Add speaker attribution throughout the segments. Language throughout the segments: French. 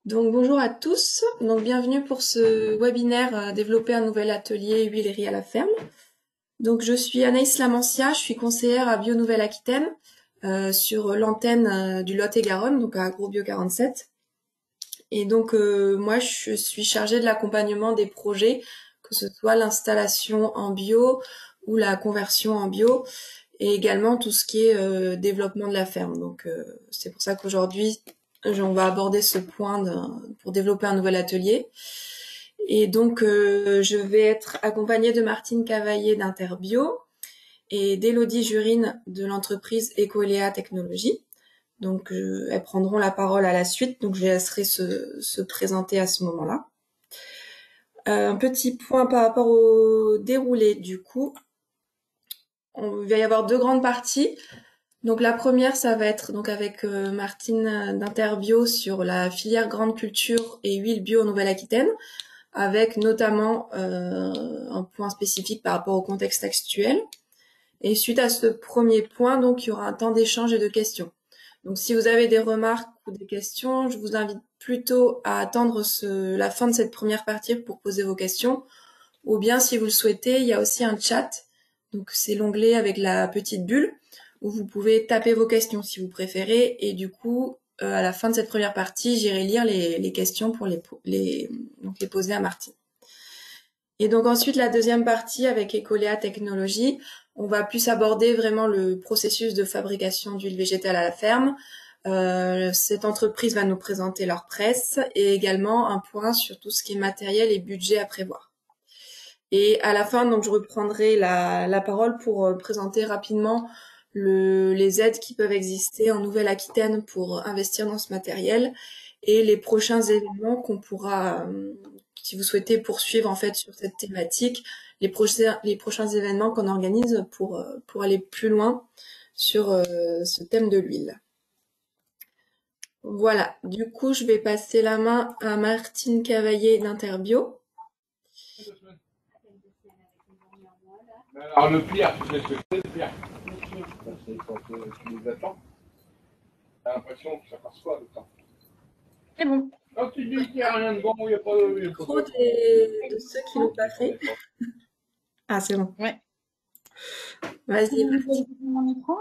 Speaker 1: Donc bonjour à tous, donc bienvenue pour ce webinaire développer un nouvel atelier huilerie à la ferme. Donc je suis Anaïs Lamancia, je suis conseillère à Bio Nouvelle-Aquitaine sur l'antenne du Lot-et-Garonne, donc à AgroBio 47. Et donc moi je suis chargée de l'accompagnement des projets, que ce soit l'installation en bio ou la conversion en bio, et également tout ce qui est développement de la ferme. Donc c'est pour ça qu'aujourd'hui on va aborder ce point pour développer un nouvel atelier. Et donc je vais être accompagnée de Martine Cavaillé d'Interbio et d'Élodie Jurine de l'entreprise Ecoléa Technologies. Donc elles prendront la parole à la suite, donc je les laisserai se présenter à ce moment-là. Un petit point par rapport au déroulé du coup. Il va y avoir deux grandes parties. Donc la première, ça va être donc avec Martine d'Interbio sur la filière grande culture et huile bio en Nouvelle-Aquitaine, avec notamment un point spécifique par rapport au contexte actuel. Et suite à ce premier point, donc il y aura un temps d'échange et de questions. Donc si vous avez des remarques ou des questions, je vous invite plutôt à attendre la fin de cette première partie pour poser vos questions. Ou bien si vous le souhaitez, il y a aussi un chat. Donc c'est l'onglet avec la petite bulle où vous pouvez taper vos questions si vous préférez. Et du coup, à la fin de cette première partie, j'irai lire les questions pour donc les poser à Martine. Et donc ensuite, la deuxième partie avec Ecoléa Technologies, on va plus aborder vraiment le processus de fabrication d'huile végétale à la ferme. Cette entreprise va nous présenter leur presse et également un point sur tout ce qui est matériel et budget à prévoir. Et à la fin, donc, je reprendrai la parole pour présenter rapidement les aides qui peuvent exister en Nouvelle-Aquitaine pour investir dans ce matériel et les prochains événements qu'on pourra, si vous souhaitez poursuivre en fait sur cette thématique, les prochains événements qu'on organise pour aller plus loin sur ce thème de l'huile. Voilà, du coup, je vais passer la main à Martine Cavaillé d'Interbio.
Speaker 2: Alors le pliard, tu sais ce que c'est le pliard? C'est quand tu les attends, t'as l'impression que ça passe quoi le temps?
Speaker 1: C'est bon.
Speaker 2: Quand tu dis qu'il n'y a rien de bon, il n'y a pas de...
Speaker 1: Micro de ceux qui l'ont pas fait. Ah, c'est bon.
Speaker 3: Ouais.
Speaker 1: Vas-y, Martine.
Speaker 3: Mon micro.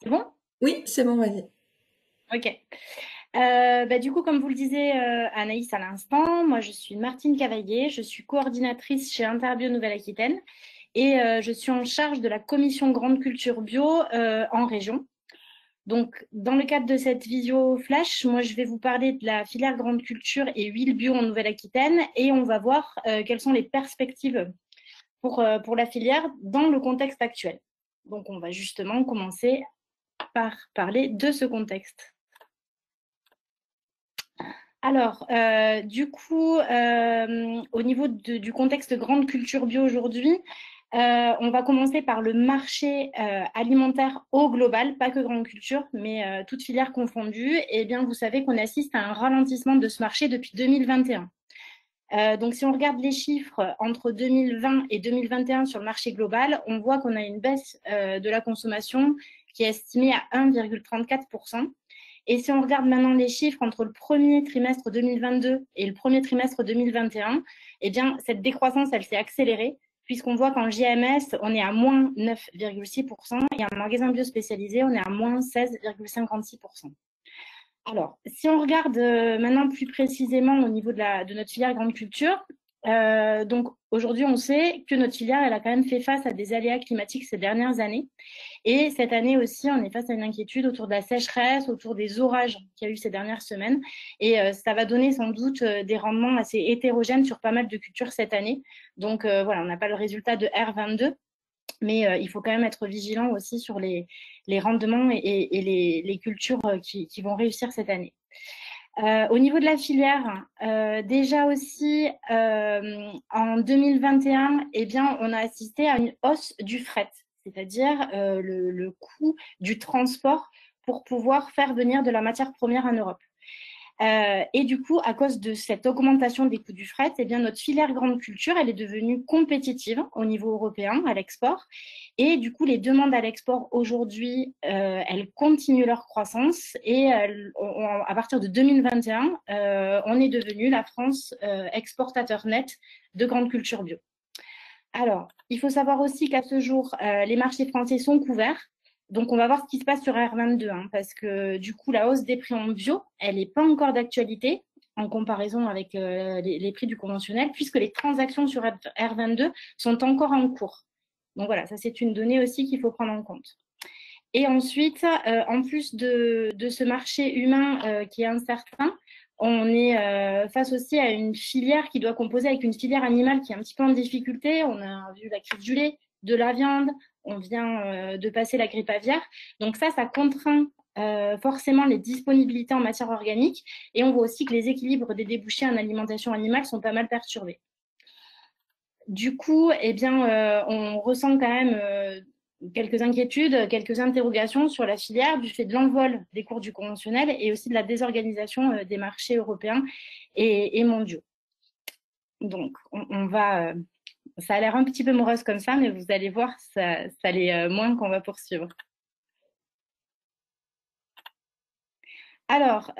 Speaker 3: C'est bon?
Speaker 1: Oui, c'est bon, vas-y.
Speaker 3: Ok. Du coup, comme vous le disiez, Anaïs, à l'instant, moi, je suis Martine Cavaillé, je suis coordinatrice chez Interbio Nouvelle-Aquitaine et je suis en charge de la commission Grande Culture Bio en région. Donc, dans le cadre de cette visio flash, moi, je vais vous parler de la filière Grande Culture et huile bio en Nouvelle-Aquitaine et on va voir quelles sont les perspectives pour la filière dans le contexte actuel. Donc, on va justement commencer par parler de ce contexte. Alors, du coup, au niveau du contexte grande culture bio aujourd'hui, on va commencer par le marché alimentaire au global, pas que grande culture, mais toutes filières confondues. Eh bien, vous savez qu'on assiste à un ralentissement de ce marché depuis 2021. Donc, si on regarde les chiffres entre 2020 et 2021 sur le marché global, on voit qu'on a une baisse de la consommation qui est estimée à 1,34%. Et si on regarde maintenant les chiffres entre le premier trimestre 2022 et le premier trimestre 2021, eh bien, cette décroissance, elle s'est accélérée puisqu'on voit qu'en JMS, on est à moins 9,6% et en magasin bio spécialisé, on est à moins 16,56%. Alors, si on regarde maintenant plus précisément au niveau de notre filière grande culture, donc aujourd'hui, on sait que notre filière, elle a quand même fait face à des aléas climatiques ces dernières années. Et cette année aussi, on est face à une inquiétude autour de la sécheresse, autour des orages qu'il y a eu ces dernières semaines. Et ça va donner sans doute des rendements assez hétérogènes sur pas mal de cultures cette année. Donc voilà, on n'a pas le résultat de R22. Mais il faut quand même être vigilant aussi sur les rendements et les cultures qui vont réussir cette année. Au niveau de la filière, déjà aussi en 2021, eh bien, on a assisté à une hausse du fret, c'est-à-dire le coût du transport pour pouvoir faire venir de la matière première en Europe. Et du coup, à cause de cette augmentation des coûts du fret, eh bien, notre filière grande culture, elle est devenue compétitive au niveau européen à l'export. Et du coup, les demandes à l'export aujourd'hui, elles continuent leur croissance. Et à partir de 2021, on est devenu la France exportateur net de grande culture bio. Alors, il faut savoir aussi qu'à ce jour, les marchés français sont couverts. Donc, on va voir ce qui se passe sur R22, hein, parce que du coup, la hausse des prix en bio, elle n'est pas encore d'actualité en comparaison avec les prix du conventionnel, puisque les transactions sur R22 sont encore en cours. Donc voilà, ça c'est une donnée aussi qu'il faut prendre en compte. Et ensuite, en plus de ce marché humain qui est incertain, on est face aussi à une filière qui doit composer avec une filière animale qui est un petit peu en difficulté. On a vu la crise du lait, de la viande, on vient de passer la grippe aviaire. Donc ça contraint forcément les disponibilités en matière organique. Et on voit aussi que les équilibres des débouchés en alimentation animale sont pas mal perturbés. Du coup, eh bien, on ressent quand même quelques inquiétudes, quelques interrogations sur la filière du fait de l'envol des cours du conventionnel et aussi de la désorganisation des marchés européens et mondiaux. Donc, on va... ça a l'air un petit peu morose comme ça, mais vous allez voir, ça l'est moins qu'on va poursuivre. Alors,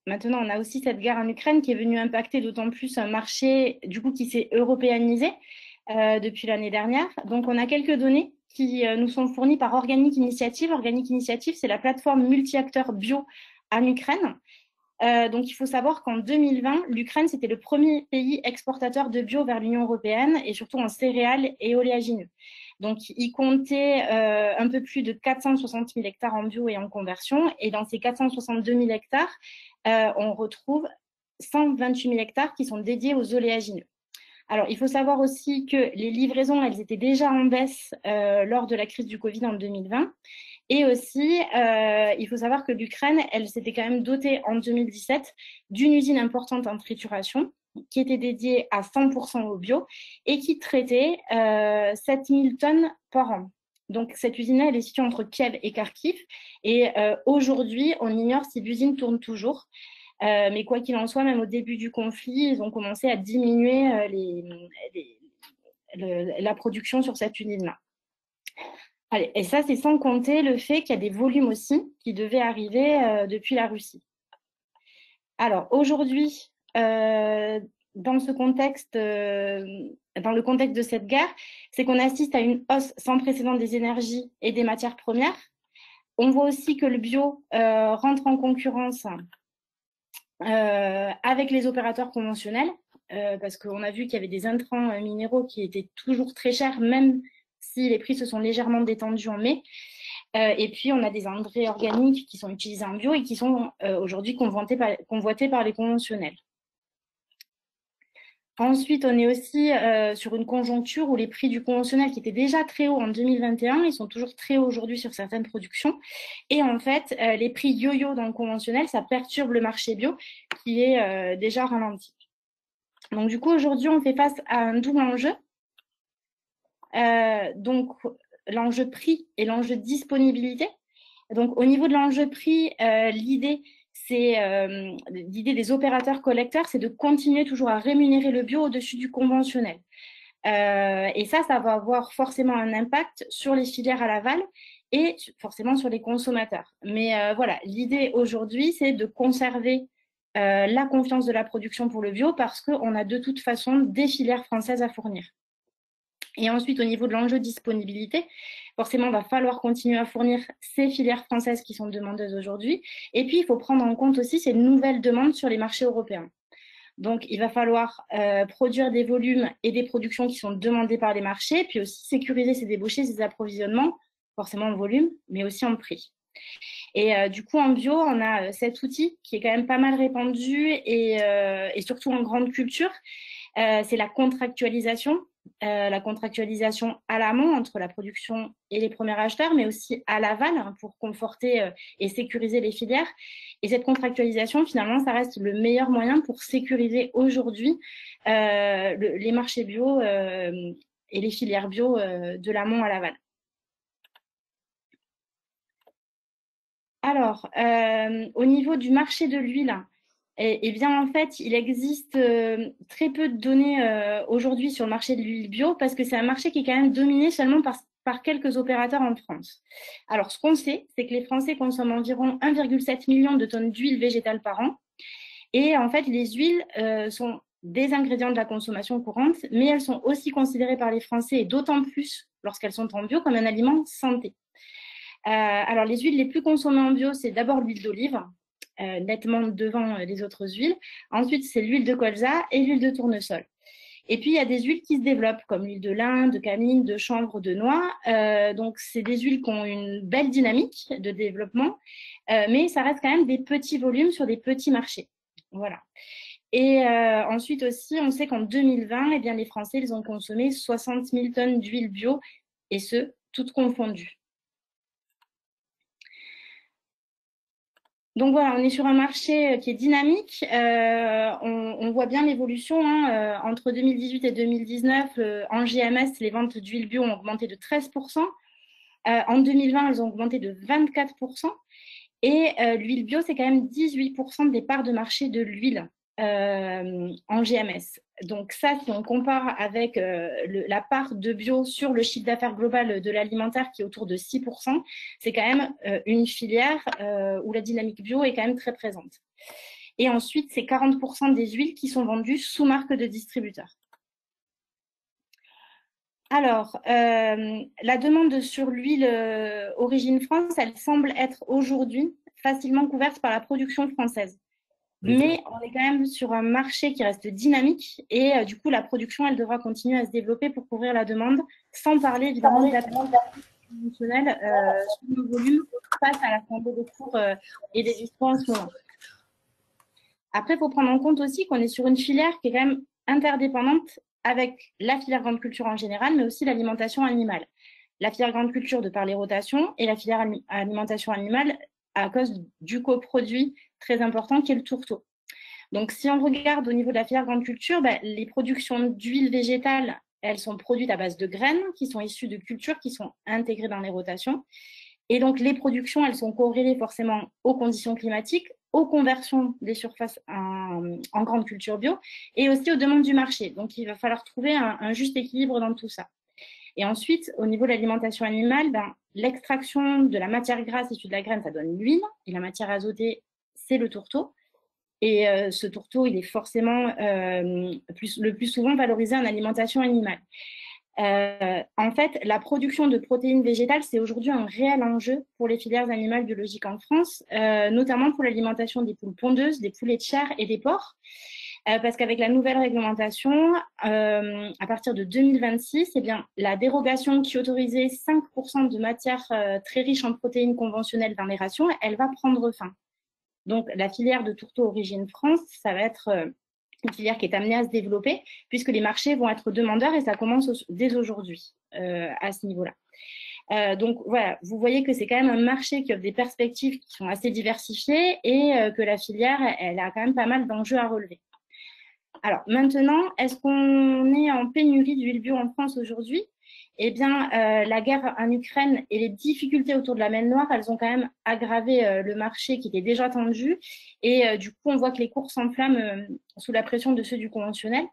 Speaker 3: maintenant, on a aussi cette guerre en Ukraine qui est venue impacter d'autant plus un marché du coup, qui s'est européanisé depuis l'année dernière. Donc, on a quelques données qui nous sont fournies par Organic Initiative. Organic Initiative, c'est la plateforme multi-acteurs bio en Ukraine. Donc, il faut savoir qu'en 2020, l'Ukraine, c'était le premier pays exportateur de bio vers l'Union européenne et surtout en céréales et oléagineux. Donc, il comptait un peu plus de 460 000 hectares en bio et en conversion. Et dans ces 462 000 hectares, on retrouve 128 000 hectares qui sont dédiés aux oléagineux. Alors, il faut savoir aussi que les livraisons, elles étaient déjà en baisse lors de la crise du Covid en 2020. Et aussi, il faut savoir que l'Ukraine, elle s'était quand même dotée en 2017 d'une usine importante en trituration qui était dédiée à 100% au bio et qui traitait 7000 tonnes par an. Donc, cette usine-là, elle est située entre Kiev et Kharkiv. Et aujourd'hui, on ignore si l'usine tourne toujours. Mais quoi qu'il en soit, même au début du conflit, ils ont commencé à diminuer la production sur cette usine-là. Allez, et ça, c'est sans compter le fait qu'il y a des volumes aussi qui devaient arriver depuis la Russie. Alors, aujourd'hui, dans ce contexte, dans le contexte de cette guerre, c'est qu'on assiste à une hausse sans précédent des énergies et des matières premières. On voit aussi que le bio rentre en concurrence avec les opérateurs conventionnels, parce qu'on a vu qu'il y avait des intrants minéraux qui étaient toujours très chers, même si les prix se sont légèrement détendus en mai. Et puis, on a des engrais organiques qui sont utilisés en bio et qui sont aujourd'hui convoités par les conventionnels. Ensuite, on est aussi sur une conjoncture où les prix du conventionnel qui étaient déjà très hauts en 2021, ils sont toujours très hauts aujourd'hui sur certaines productions. Et en fait, les prix yo-yo dans le conventionnel, ça perturbe le marché bio qui est déjà ralenti. Donc, du coup, aujourd'hui, on fait face à un double enjeu. Donc, l'enjeu prix et l'enjeu disponibilité. Donc, au niveau de l'enjeu prix, l'idée des opérateurs collecteurs, c'est de continuer toujours à rémunérer le bio au-dessus du conventionnel. Et ça va avoir forcément un impact sur les filières à l'aval et forcément sur les consommateurs. Mais voilà, l'idée aujourd'hui, c'est de conserver la confiance de la production pour le bio parce qu'on a de toute façon des filières françaises à fournir. Et ensuite, au niveau de l'enjeu disponibilité, forcément, il va falloir continuer à fournir ces filières françaises qui sont demandeuses aujourd'hui. Et puis, il faut prendre en compte aussi ces nouvelles demandes sur les marchés européens. Donc, il va falloir produire des volumes et des productions qui sont demandées par les marchés, puis aussi sécuriser ces débouchés, ces approvisionnements, forcément en volume, mais aussi en prix. Et du coup, en bio, on a cet outil qui est quand même pas mal répandu et surtout en grande culture. C'est la contractualisation à l'amont entre la production et les premiers acheteurs, mais aussi à l'aval pour conforter et sécuriser les filières. Et cette contractualisation, finalement, ça reste le meilleur moyen pour sécuriser aujourd'hui les marchés bio et les filières bio de l'amont à l'aval. Alors, au niveau du marché de l'huile, Eh bien, en fait, il existe très peu de données aujourd'hui sur le marché de l'huile bio parce que c'est un marché qui est quand même dominé seulement par quelques opérateurs en France. Alors, ce qu'on sait, c'est que les Français consomment environ 1,7 million de tonnes d'huile végétale par an. Et en fait, les huiles sont des ingrédients de la consommation courante, mais elles sont aussi considérées par les Français, et d'autant plus lorsqu'elles sont en bio, comme un aliment santé. Alors, les huiles les plus consommées en bio, c'est d'abord l'huile d'olive, nettement devant les autres huiles. Ensuite, c'est l'huile de colza et l'huile de tournesol. Et puis, il y a des huiles qui se développent, comme l'huile de lin, de camille, de chanvre, de noix. Donc, c'est des huiles qui ont une belle dynamique de développement, mais ça reste quand même des petits volumes sur des petits marchés. Voilà. Et ensuite aussi, on sait qu'en 2020, eh bien, les Français, ils ont consommé 60 000 tonnes d'huile bio, et ce, toutes confondues. Donc voilà, on est sur un marché qui est dynamique. On voit bien l'évolution. Entre 2018 et 2019, en GMS, les ventes d'huile bio ont augmenté de 13%. En 2020, elles ont augmenté de 24%. Et l'huile bio, c'est quand même 18% des parts de marché de l'huile en GMS. Donc ça, si on compare avec la part de bio sur le chiffre d'affaires global de l'alimentaire qui est autour de 6%, c'est quand même une filière où la dynamique bio est quand même très présente. Et ensuite, c'est 40% des huiles qui sont vendues sous marque de distributeur. Alors, la demande sur l'huile Origine France, elle semble être aujourd'hui facilement couverte par la production française. Mais on est quand même sur un marché qui reste dynamique et du coup, la production, elle devra continuer à se développer pour couvrir la demande, sans parler évidemment de la conventionnelle sur le volume face à la flambée des cours et des histoires en ce moment. Après, il faut prendre en compte aussi qu'on est sur une filière qui est quand même interdépendante avec la filière grande culture en général, mais aussi l'alimentation animale. La filière grande culture de par les rotations et la filière alimentation animale à cause du coproduit très important qui est le tourteau. Donc, si on regarde au niveau de la filière grande culture, les productions d'huile végétale, elles sont produites à base de graines qui sont issues de cultures qui sont intégrées dans les rotations. Et donc, les productions, elles sont corrélées forcément aux conditions climatiques, aux conversions des surfaces en grande culture bio et aussi aux demandes du marché. Donc, il va falloir trouver un juste équilibre dans tout ça. Et ensuite, au niveau de l'alimentation animale, l'extraction de la matière grasse issue de la graine, ça donne l'huile. Et la matière azotée, c'est le tourteau. Et ce tourteau, il est forcément le plus souvent valorisé en alimentation animale. En fait, la production de protéines végétales, c'est aujourd'hui un réel enjeu pour les filières animales biologiques en France, notamment pour l'alimentation des poules pondeuses, des poulets de chair et des porcs. Parce qu'avec la nouvelle réglementation, à partir de 2026, eh bien, la dérogation qui autorisait 5% de matière très riche en protéines conventionnelles dans les rations, elle va prendre fin. Donc, la filière de tourteau Origine France, ça va être une filière qui est amenée à se développer puisque les marchés vont être demandeurs et ça commence dès aujourd'hui à ce niveau-là. Donc voilà, vous voyez que c'est quand même un marché qui offre des perspectives qui sont assez diversifiées et que la filière, elle a quand même pas mal d'enjeux à relever. Alors maintenant, est-ce qu'on est en pénurie d'huile bio en France aujourd'hui? Eh bien, la guerre en Ukraine et les difficultés autour de la mer Noire, elles ont quand même aggravé le marché qui était déjà tendu. Et du coup, on voit que les cours s'enflamment sous la pression de ceux du conventionnel.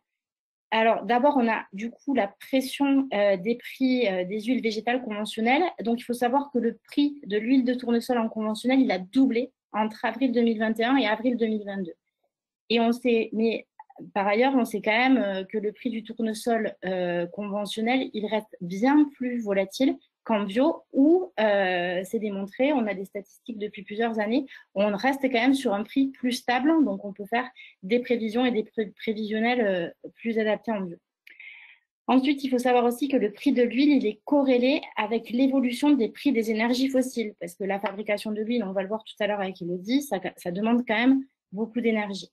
Speaker 3: Alors, d'abord, on a du coup la pression des prix des huiles végétales conventionnelles. Donc, il faut savoir que le prix de l'huile de tournesol en conventionnel, il a doublé entre avril 2021 et avril 2022. Et on sait, mais par ailleurs, on sait quand même que le prix du tournesol conventionnel, il reste bien plus volatile qu'en bio, où c'est démontré, on a des statistiques depuis plusieurs années, on reste quand même sur un prix plus stable, donc on peut faire des prévisions et des prévisionnels plus adaptés en bio. Ensuite, il faut savoir aussi que le prix de l'huile, il est corrélé avec l'évolution des prix des énergies fossiles, parce que la fabrication de l'huile, on va le voir tout à l'heure avec Elodie, ça demande quand même beaucoup d'énergie.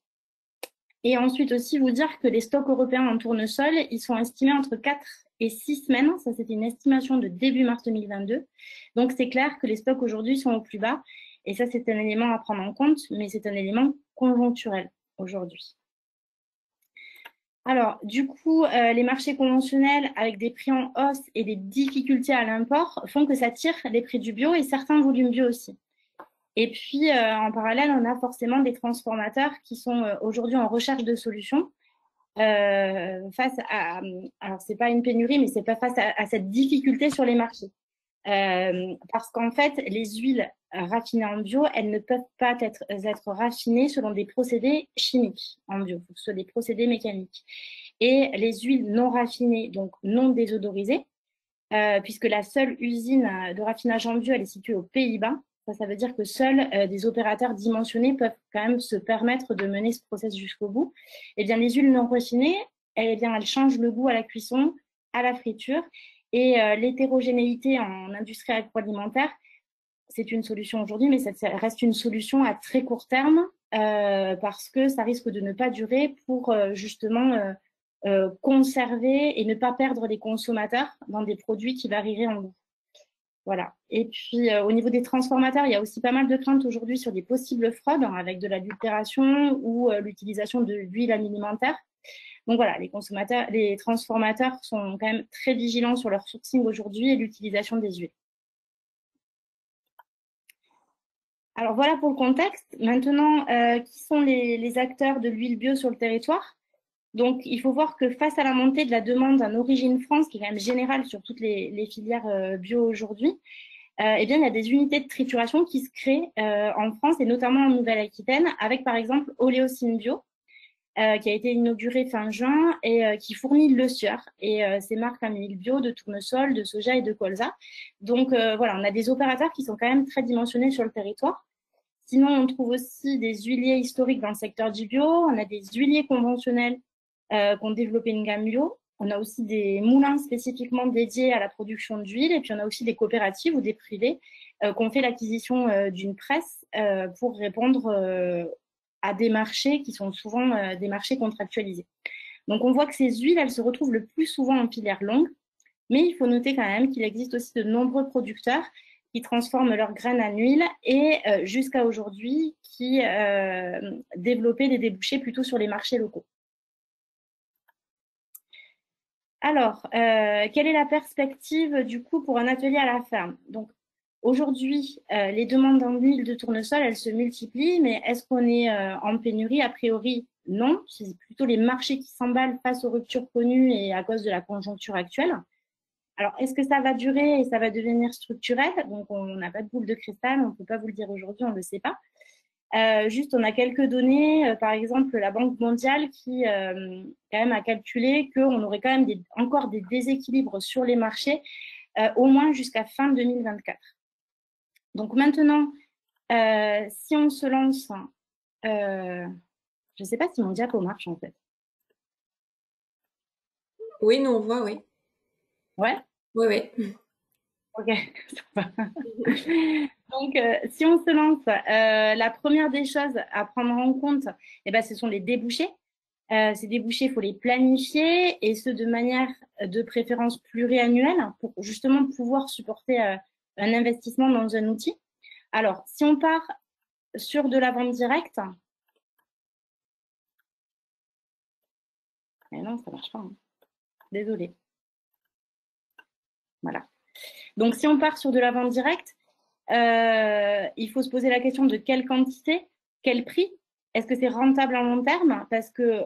Speaker 3: Et ensuite aussi vous dire que les stocks européens en tournesol, ils sont estimés entre 4 et 6 semaines. Ça, c'était une estimation de début mars 2022. Donc, c'est clair que les stocks aujourd'hui sont au plus bas. Et ça, c'est un élément à prendre en compte, mais c'est un élément conjoncturel aujourd'hui. Alors, du coup, les marchés conventionnels avec des prix en hausse et des difficultés à l'import font que ça tire les prix du bio et certains volumes bio aussi. Et puis, en parallèle, on a forcément des transformateurs qui sont aujourd'hui en recherche de solutions face à, alors c'est pas une pénurie, mais c'est pas face à cette difficulté sur les marchés. Parce qu'en fait, les huiles raffinées en bio, elles ne peuvent pas être raffinées selon des procédés chimiques en bio, il faut que ce soit des procédés mécaniques. Et les huiles non raffinées, donc non désodorisées, puisque la seule usine de raffinage en bio, elle est située aux Pays-Bas. Ça veut dire que seuls des opérateurs dimensionnés peuvent quand même se permettre de mener ce process jusqu'au bout. Eh bien, les huiles non raffinées, elles changent le goût à la cuisson, à la friture. Et l'hétérogénéité en industrie agroalimentaire, c'est une solution aujourd'hui, mais ça reste une solution à très court terme parce que ça risque de ne pas durer pour justement conserver et ne pas perdre les consommateurs dans des produits qui varieraient en goût. Voilà. Et puis, au niveau des transformateurs, il y a aussi pas mal de craintes aujourd'hui sur des possibles fraudes avec de l'adultération ou l'utilisation de l'huile alimentaire. Donc voilà, les transformateurs sont quand même très vigilants sur leur sourcing aujourd'hui et l'utilisation des huiles. Alors voilà pour le contexte. Maintenant, qui sont les acteurs de l'huile bio sur le territoire? Donc, il faut voir que face à la montée de la demande en origine France, qui est quand même générale sur toutes les filières bio aujourd'hui, eh bien, il y a des unités de trituration qui se créent en France et notamment en Nouvelle-Aquitaine, avec par exemple Oléocine Bio, qui a été inaugurée fin juin et qui fournit le sieur et ses marques comme huile bio, de tournesol, de soja et de colza. Donc voilà, on a des opérateurs qui sont quand même très dimensionnés sur le territoire. Sinon, on trouve aussi des huiliers historiques dans le secteur du bio. On a des huiliers conventionnels qui ont développé une gamme bio. On a aussi des moulins spécifiquement dédiés à la production d'huile. Et puis, on a aussi des coopératives ou des privés qui ont fait l'acquisition d'une presse pour répondre à des marchés qui sont souvent des marchés contractualisés. Donc, on voit que ces huiles, elles se retrouvent le plus souvent en filière longue. Mais il faut noter quand même qu'il existe aussi de nombreux producteurs qui transforment leurs graines en huile et jusqu'à aujourd'hui qui développaient des débouchés plutôt sur les marchés locaux. Alors, quelle est la perspective du coup pour un atelier à la ferme? Donc, aujourd'hui, les demandes en huile de tournesol, elles se multiplient, mais est-ce qu'on est en pénurie? A priori, non. C'est plutôt les marchés qui s'emballent face aux ruptures connues et à cause de la conjoncture actuelle. Alors, est-ce que ça va durer et ça va devenir structurel? Donc, on n'a pas de boule de cristal, on ne peut pas vous le dire aujourd'hui, on ne le sait pas. Juste, on a quelques données, par exemple, la Banque mondiale qui, quand même, a calculé qu'on aurait quand même encore des déséquilibres sur les marchés, au moins jusqu'à fin 2024. Donc, maintenant, si on se lance, je ne sais pas si mon diapo marche, en fait.
Speaker 1: Oui, nous on voit, oui.
Speaker 3: Ouais?
Speaker 1: Oui, oui.
Speaker 3: Ok, ça va. Donc, si on se lance, la première des choses à prendre en compte, eh ben, ce sont les débouchés. Ces débouchés, il faut les planifier et ce de manière de préférence pluriannuelle pour justement pouvoir supporter un investissement dans un outil. Alors, si on part sur de la vente directe, mais non, ça marche pas. Hein. Désolée. Voilà. Donc, si on part sur de la vente directe, il faut se poser la question de quelle quantité, quel prix. Est-ce que c'est rentable à long terme? Parce que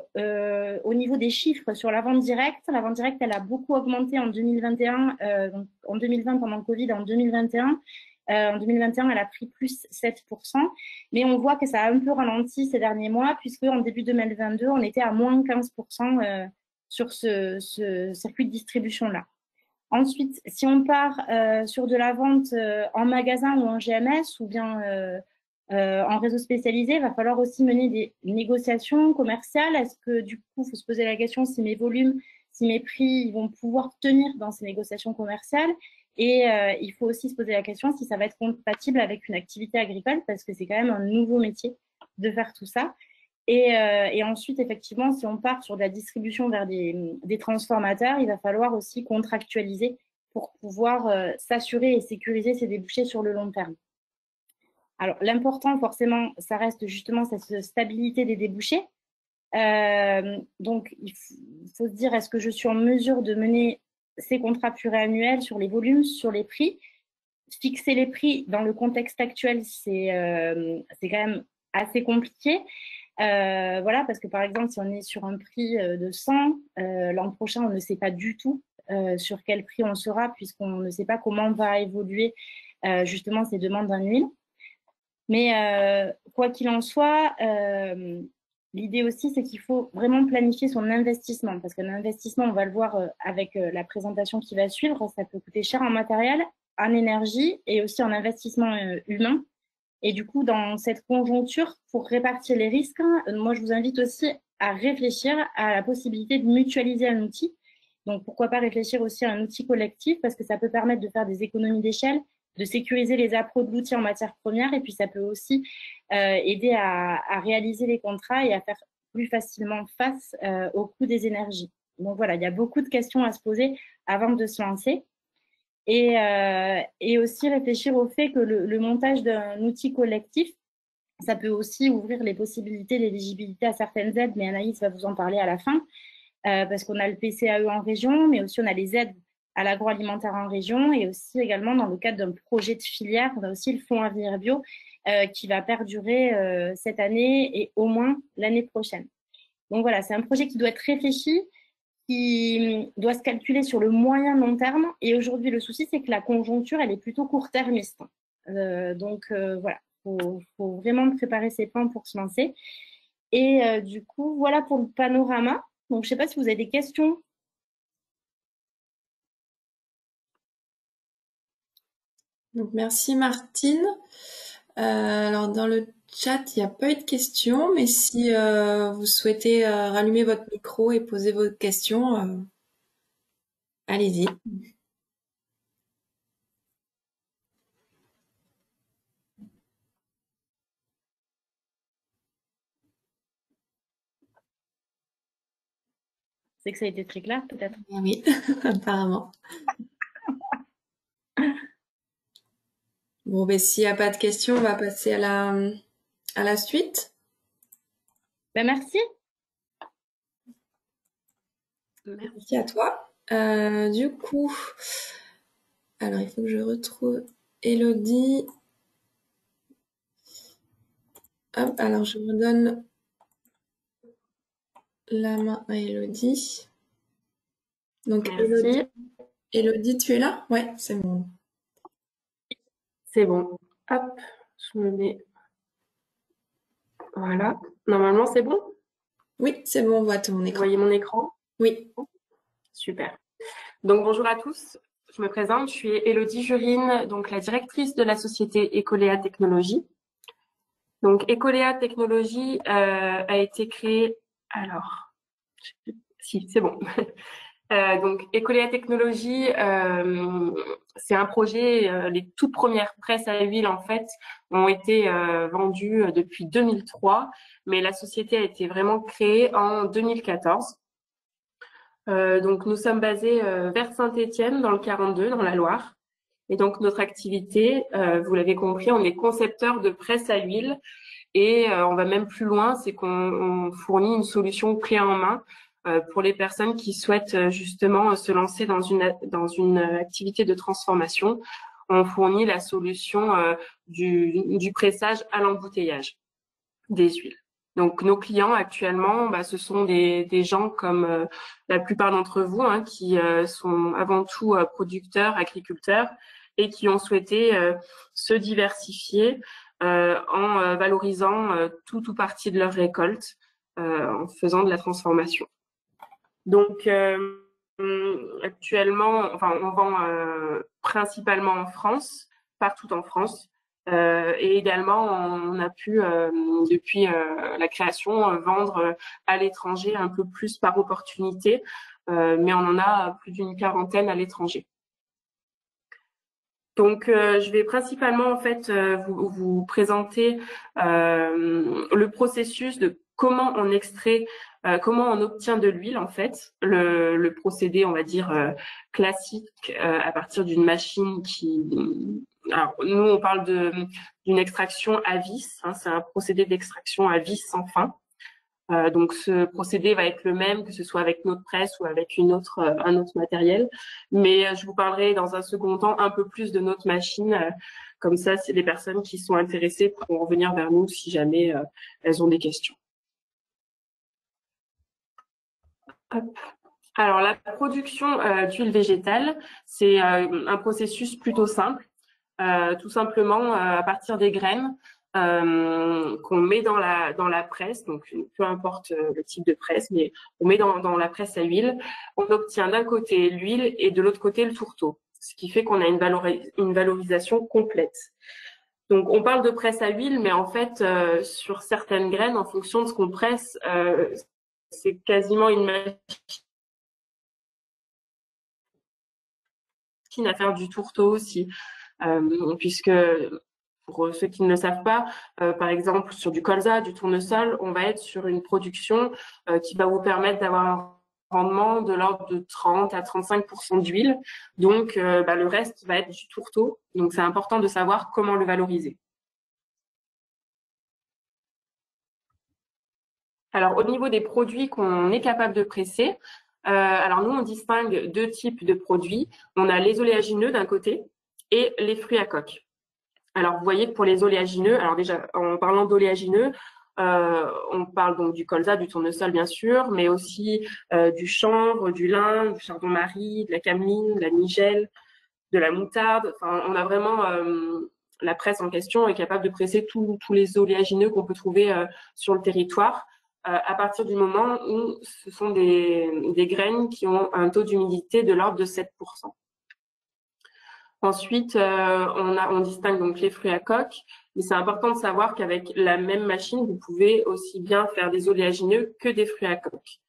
Speaker 3: au niveau des chiffres sur la vente directe, elle a beaucoup augmenté en 2021, donc en 2020 pendant le Covid, en 2021. En 2021, elle a pris plus 7%, mais on voit que ça a un peu ralenti ces derniers mois, puisque en début 2022, on était à moins 15% sur ce circuit de distribution-là. Ensuite, si on part sur de la vente en magasin ou en GMS ou bien en réseau spécialisé, il va falloir aussi mener des négociations commerciales. Est-ce que du coup, il faut se poser la question si mes volumes, si mes prix ils vont pouvoir tenir dans ces négociations commerciales? Et il faut aussi se poser la question si ça va être compatible avec une activité agricole parce que c'est quand même un nouveau métier de faire tout ça. Et ensuite, effectivement, si on part sur de la distribution vers des transformateurs, il va falloir aussi contractualiser pour pouvoir s'assurer et sécuriser ces débouchés sur le long terme. Alors, l'important, forcément, ça reste justement cette stabilité des débouchés. Donc, il faut se dire, est-ce que je suis en mesure de mener ces contrats pluriannuels sur les volumes, sur les prix? fixer les prix dans le contexte actuel, c'est quand même assez compliqué. Voilà, parce que par exemple, si on est sur un prix de 100, l'an prochain, on ne sait pas du tout sur quel prix on sera, puisqu'on ne sait pas comment va évoluer justement ces demandes en huile. Mais quoi qu'il en soit, l'idée aussi, c'est qu'il faut vraiment planifier son investissement, parce qu'un investissement, on va le voir avec la présentation qui va suivre, ça peut coûter cher en matériel, en énergie et aussi en investissement humain. Et du coup, dans cette conjoncture, pour répartir les risques, moi, je vous invite aussi à réfléchir à la possibilité de mutualiser un outil. Donc, pourquoi pas réfléchir aussi à un outil collectif, parce que ça peut permettre de faire des économies d'échelle, de sécuriser les appros de l'outil en matière première, et puis ça peut aussi aider à réaliser les contrats et à faire plus facilement face au coût des énergies. Donc voilà, il y a beaucoup de questions à se poser avant de se lancer. Et aussi réfléchir au fait que le montage d'un outil collectif, ça peut aussi ouvrir les possibilités d'éligibilité à certaines aides, mais Anaïs va vous en parler à la fin, parce qu'on a le PCAE en région, mais aussi on a les aides à l'agroalimentaire en région, et aussi également dans le cadre d'un projet de filière, on a aussi le Fonds Avenir Bio qui va perdurer cette année et au moins l'année prochaine. Donc voilà, c'est un projet qui doit être réfléchi, qui doit se calculer sur le moyen long terme. Et aujourd'hui, le souci, c'est que la conjoncture, elle est plutôt court-termiste. Donc voilà, faut vraiment préparer ses plans pour se lancer. Et du coup, voilà pour le panorama. Donc, je ne sais pas si vous avez des questions.
Speaker 1: Donc, merci Martine. Alors, dans le chat, il n'y a pas eu de questions, mais si vous souhaitez rallumer votre micro et poser vos questions, allez-y.
Speaker 3: C'est que ça a été très clair, peut-être.
Speaker 1: Oui, apparemment. Bon, ben, s'il n'y a pas de questions, on va passer à la suite.
Speaker 3: Ben, merci.
Speaker 1: Merci à toi. Du coup, alors il faut que je retrouve Elodie. Hop, alors je redonne la main à Elodie. Donc Elodie, tu es là? Ouais, c'est bon.
Speaker 4: C'est bon. Hop, je me mets. Voilà. Normalement, c'est bon?
Speaker 1: Oui, c'est bon, on voit ton
Speaker 4: Vous
Speaker 1: écran.
Speaker 4: voyez mon écran?
Speaker 1: Oui.
Speaker 4: Super. Donc, bonjour à tous. Je me présente, je suis Élodie Jurine, donc la directrice de la société Ecolea Technologies. Donc, Ecolea Technologies a été créée. Alors, si, c'est bon. Donc, Ecolea Technologies, c'est un projet. Les toutes premières presses à huile, en fait, ont été vendues depuis 2003, mais la société a été vraiment créée en 2014. Donc, nous sommes basés vers Saint-Étienne, dans le 42, dans la Loire. Et donc, notre activité, vous l'avez compris, on est concepteur de presse à huile. Et on va même plus loin, c'est qu'on fournit une solution clé en main pour les personnes qui souhaitent justement se lancer dans une activité de transformation. On fournit la solution du pressage à l'embouteillage des huiles. Donc nos clients actuellement, ce sont des gens comme la plupart d'entre vous, hein, qui sont avant tout producteurs, agriculteurs et qui ont souhaité se diversifier en valorisant tout ou partie de leur récolte en faisant de la transformation. Donc actuellement, enfin, on vend principalement en France, partout en France. Et également, on a pu, depuis la création, vendre à l'étranger un peu plus par opportunité, mais on en a plus d'une quarantaine à l'étranger. Donc, je vais principalement en fait vous présenter le processus de comment on extrait, comment on obtient de l'huile en fait, le procédé, on va dire classique à partir d'une machine qui. Alors, nous, on parle d'une extraction à vis. Hein, c'est un procédé d'extraction à vis sans fin. Donc ce procédé va être le même que ce soit avec notre presse ou avec un autre matériel. Mais je vous parlerai dans un second temps un peu plus de notre machine. Comme ça, c'est les personnes qui sont intéressées pourront revenir vers nous si jamais elles ont des questions. Hop. Alors la production d'huile végétale, c'est un processus plutôt simple. Tout simplement à partir des graines qu'on met dans la presse, donc peu importe le type de presse, mais on met dans la presse à huile, on obtient d'un côté l'huile et de l'autre côté le tourteau, ce qui fait qu'on a une valorisation complète. Donc on parle de presse à huile, mais en fait sur certaines graines, en fonction de ce qu'on presse, c'est quasiment une machine à faire du tourteau aussi. Puisque pour ceux qui ne le savent pas, par exemple sur du colza, du tournesol, on va être sur une production qui va vous permettre d'avoir un rendement de l'ordre de 30 à 35% d'huile. Donc le reste va être du tourteau. Donc c'est important de savoir comment le valoriser. Alors au niveau des produits qu'on est capable de presser, alors nous on distingue deux types de produits. On a les oléagineux d'un côté et les fruits à coque. Alors, vous voyez que pour les oléagineux, alors déjà, en parlant d'oléagineux, on parle donc du colza, du tournesol, bien sûr, mais aussi du chanvre, du lin, du chardon-marie, de la cameline, de la nigelle, de la moutarde. Enfin, on a vraiment la presse en question est capable de presser tous les oléagineux qu'on peut trouver sur le territoire à partir du moment où ce sont des graines qui ont un taux d'humidité de l'ordre de 7%. Ensuite, on distingue donc les fruits à coque, mais c'est important de savoir qu'avec la même machine, vous pouvez aussi bien faire des oléagineux que des fruits à coque.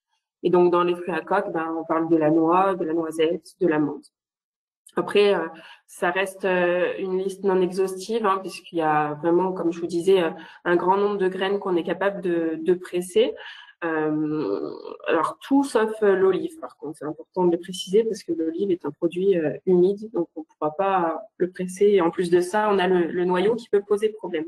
Speaker 4: Et donc, dans les fruits à coque, on parle de la noix, de la noisette, de l'amande. Après, ça reste une liste non exhaustive, puisqu'il y a vraiment, comme je vous disais, un grand nombre de graines qu'on est capable de presser. Alors tout sauf l'olive, par contre, c'est important de le préciser parce que l'olive est un produit humide, donc on ne pourra pas le presser. Et en plus de ça, on a le noyau qui peut poser problème.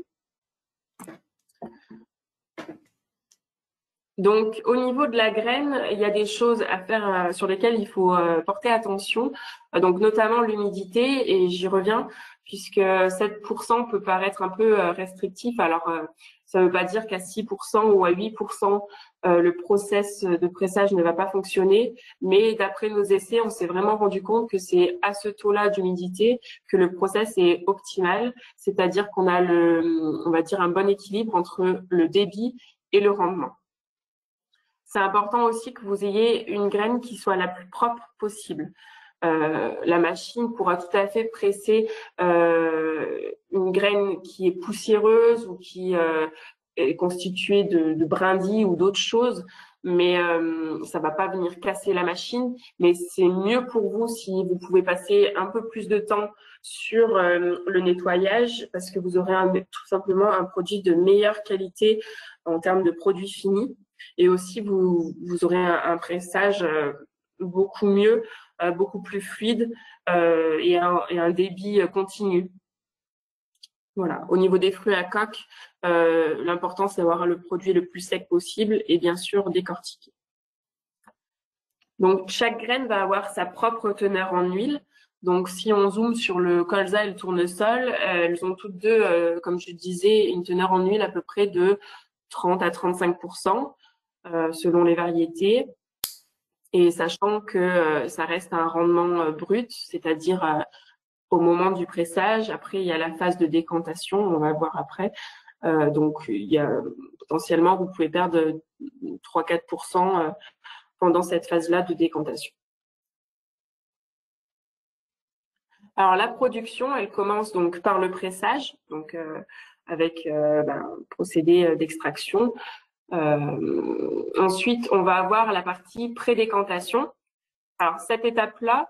Speaker 4: Donc, au niveau de la graine, il y a des choses à faire sur lesquelles il faut porter attention, donc notamment l'humidité, et j'y reviens, puisque 7% peut paraître un peu restrictif. Alors, ça ne veut pas dire qu'à 6% ou à 8%, le process de pressage ne va pas fonctionner, mais d'après nos essais, on s'est vraiment rendu compte que c'est à ce taux-là d'humidité que le process est optimal, c'est-à-dire qu'on a on va dire un bon équilibre entre le débit et le rendement. C'est important aussi que vous ayez une graine qui soit la plus propre possible. La machine pourra tout à fait presser une graine qui est poussiéreuse ou qui est constituée de brindilles ou d'autres choses, mais ça va pas venir casser la machine. Mais c'est mieux pour vous si vous pouvez passer un peu plus de temps sur le nettoyage parce que vous aurez tout simplement un produit de meilleure qualité en termes de produit fini. Et aussi, vous aurez un pressage beaucoup mieux, beaucoup plus fluide et un débit continu. Voilà. Au niveau des fruits à coque, l'important, c'est d'avoir le produit le plus sec possible et bien sûr décortiqué. Donc, chaque graine va avoir sa propre teneur en huile. Donc, si on zoome sur le colza et le tournesol, elles ont toutes deux, comme je disais, une teneur en huile à peu près de 30 à 35%. Selon les variétés, et sachant que ça reste un rendement brut, c'est-à-dire au moment du pressage. Après, il y a la phase de décantation, on va voir après. Donc, il y a potentiellement, vous pouvez perdre 3-4% pendant cette phase-là de décantation. Alors, la production, elle commence donc par le pressage, donc avec un procédé d'extraction. Ensuite, on va avoir la partie pré-décantation. Alors, cette étape-là,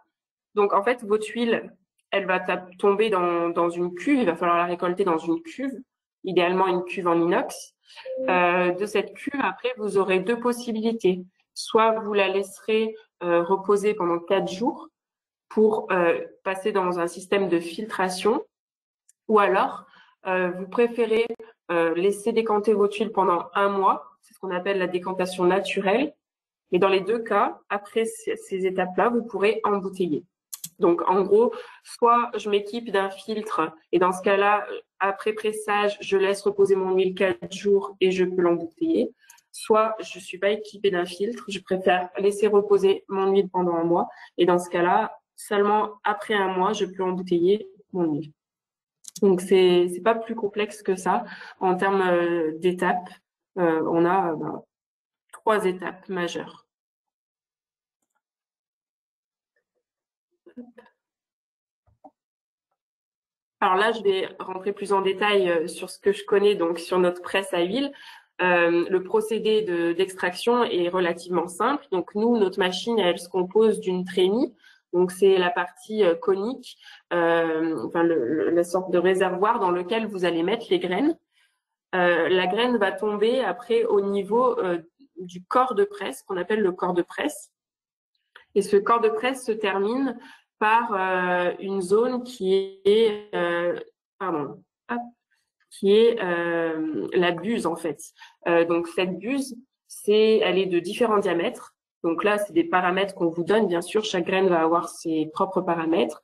Speaker 4: donc en fait, votre huile, elle va tomber dans une cuve. Il va falloir la récolter dans une cuve, idéalement une cuve en inox. De cette cuve, après, vous aurez deux possibilités. Soit vous la laisserez reposer pendant 4 jours pour passer dans un système de filtration, ou alors vous préférez laisser décanter votre huile pendant 1 mois c'est ce qu'on appelle la décantation naturelle. Et dans les deux cas, après ces étapes-là, vous pourrez embouteiller. Donc, en gros, soit je m'équipe d'un filtre et dans ce cas-là, après pressage, je laisse reposer mon huile 4 jours et je peux l'embouteiller. Soit je suis pas équipée d'un filtre, je préfère laisser reposer mon huile pendant un mois et dans ce cas-là, seulement après un mois, je peux embouteiller mon huile. Donc, c'est pas plus complexe que ça en termes d'étapes. On a 3 étapes majeures. Alors là, je vais rentrer plus en détail sur ce que je connais, donc sur notre presse à huile. Le procédé d'extraction est relativement simple. Donc nous, notre machine, elle se compose d'une trémie. Donc c'est la partie conique, enfin la sorte de réservoir dans lequel vous allez mettre les graines. La graine va tomber après au niveau du corps de presse, qu'on appelle le corps de presse. Et ce corps de presse se termine par une zone qui est, la buse en fait. Donc cette buse, elle est de différents diamètres. Donc là, c'est des paramètres qu'on vous donne. Bien sûr, chaque graine va avoir ses propres paramètres.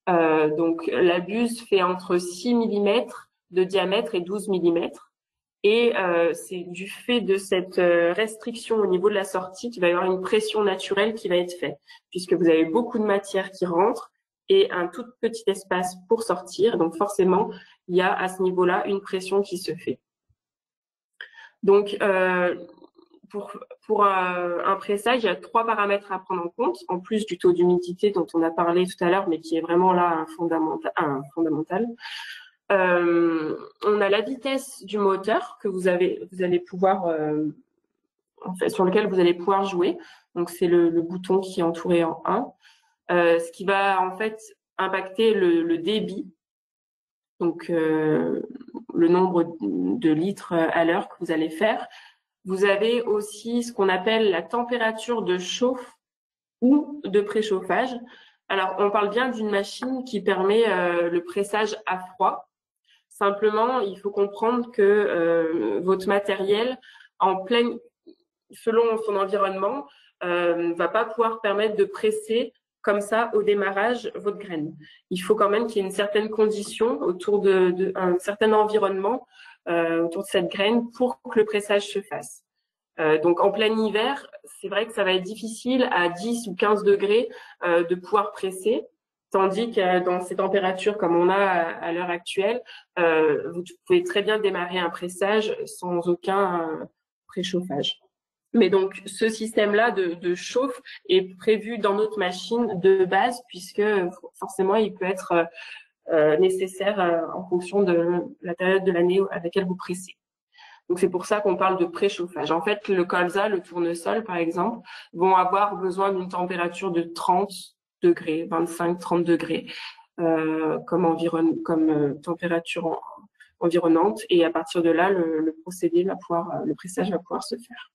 Speaker 4: Donc la buse fait entre 6 mm de diamètre et 12 mm. Et c'est du fait de cette restriction au niveau de la sortie qu'il va y avoir une pression naturelle qui va être faite, puisque vous avez beaucoup de matière qui rentre et un tout petit espace pour sortir. Donc forcément, il y a à ce niveau-là une pression qui se fait. Donc pour un pressage, il y a 3 paramètres à prendre en compte, en plus du taux d'humidité dont on a parlé tout à l'heure, mais qui est vraiment là un fondamental. On a la vitesse du moteur que vous allez pouvoir, en fait, sur lequel vous allez pouvoir jouer. Donc c'est le bouton qui est entouré en 1, ce qui va en fait impacter le débit, donc le nombre de litres à l'heure que vous allez faire. Vous avez aussi ce qu'on appelle la température de chauffe ou de préchauffage. Alors on parle bien d'une machine qui permet le pressage à froid. Simplement, il faut comprendre que votre matériel, selon son environnement, va pas pouvoir permettre de presser comme ça au démarrage votre graine. Il faut quand même qu'il y ait une certaine condition autour d'un certain environnement autour de cette graine pour que le pressage se fasse. Donc en plein hiver, c'est vrai que ça va être difficile à 10 ou 15 degrés de pouvoir presser. Tandis que dans ces températures comme on a à l'heure actuelle, vous pouvez très bien démarrer un pressage sans aucun préchauffage. Mais donc ce système-là de chauffe est prévu dans notre machine de base, puisque forcément il peut être nécessaire en fonction de la période de l'année à laquelle vous pressez. Donc c'est pour ça qu'on parle de préchauffage. En fait, le colza, le tournesol par exemple, vont avoir besoin d'une température de 30 degrés, 25-30 degrés comme température environnante, et à partir de là, le pressage va pouvoir se faire.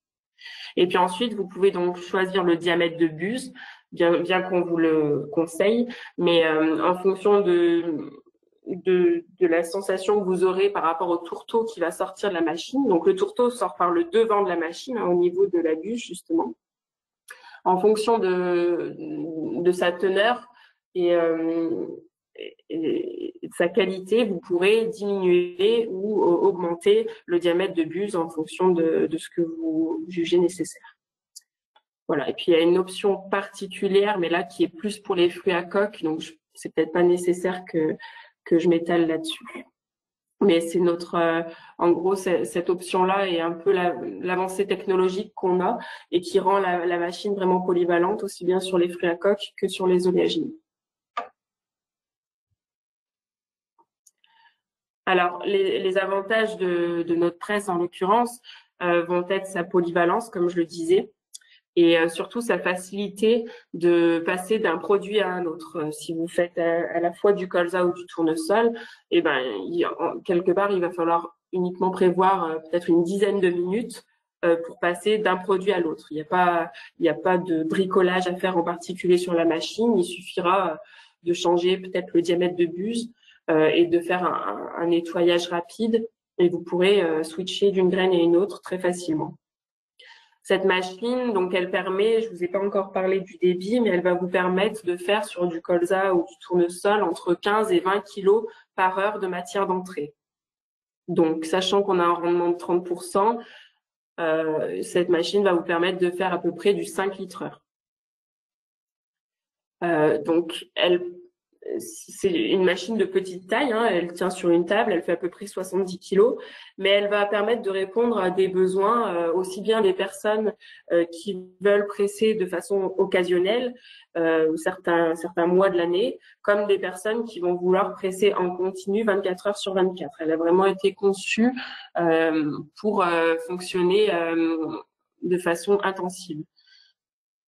Speaker 4: Et puis ensuite, vous pouvez donc choisir le diamètre de buse, bien qu'on vous le conseille, mais en fonction de la sensation que vous aurez par rapport au tourteau qui va sortir de la machine. Donc le tourteau sort par le devant de la machine, au niveau de la buse justement. En fonction de sa teneur et de sa qualité, vous pourrez diminuer ou augmenter le diamètre de buse en fonction de ce que vous jugez nécessaire. Voilà. Et puis il y a une option particulière, mais là qui est plus pour les fruits à coque, donc c'est peut-être pas nécessaire que je m'étale là-dessus. Mais c'est en gros, cette option-là est un peu l'avancée technologique qu'on a et qui rend la machine vraiment polyvalente, aussi bien sur les fruits à coque que sur les oléagineux. Alors, les avantages de notre presse, en l'occurrence, vont être sa polyvalence, comme je le disais, et surtout sa facilité de passer d'un produit à un autre. Si vous faites à la fois du colza ou du tournesol, eh ben, quelque part, il va falloir uniquement prévoir peut-être une dizaine de minutes pour passer d'un produit à l'autre. Il n'y a pas de bricolage à faire en particulier sur la machine. Il suffira de changer peut-être le diamètre de buse et de faire un nettoyage rapide, et vous pourrez switcher d'une graine à une autre très facilement. Cette machine, donc elle permet, je vous ai pas encore parlé du débit, mais elle va vous permettre de faire sur du colza ou du tournesol entre 15 et 20 kilos par heure de matière d'entrée. Donc, sachant qu'on a un rendement de 30%, cette machine va vous permettre de faire à peu près du 5 litres heure. Donc, c'est une machine de petite taille, hein, elle tient sur une table, elle fait à peu près 70 kilos, mais elle va permettre de répondre à des besoins aussi bien des personnes qui veulent presser de façon occasionnelle certains mois de l'année, comme des personnes qui vont vouloir presser en continu 24 heures sur 24. Elle a vraiment été conçue pour fonctionner de façon intensive.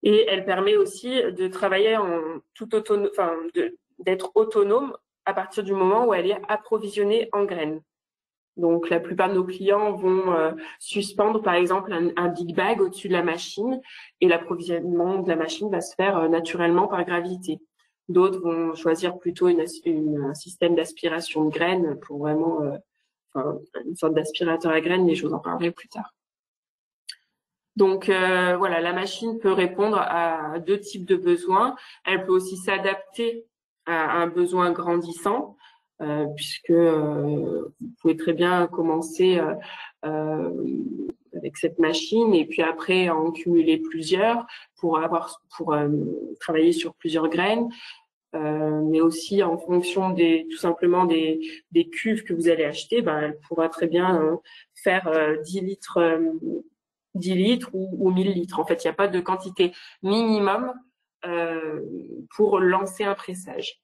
Speaker 4: Et elle permet aussi de travailler en toute autonome, enfin d'être autonome à partir du moment où elle est approvisionnée en graines. Donc, la plupart de nos clients vont suspendre, par exemple, un big bag au-dessus de la machine et l'approvisionnement de la machine va se faire naturellement par gravité. D'autres vont choisir plutôt un système d'aspiration de graines pour vraiment une sorte d'aspirateur à graines, mais je vous en parlerai plus tard. Donc voilà, la machine peut répondre à 2 types de besoins. Elle peut aussi s'adapter à un besoin grandissant, puisque vous pouvez très bien commencer avec cette machine et puis après en cumuler plusieurs pour travailler sur plusieurs graines. Mais aussi en fonction tout simplement des cuves que vous allez acheter, elle pourra très bien faire 10 litres ou 1000 litres. En fait, il n'y a pas de quantité minimum pour lancer un pressage.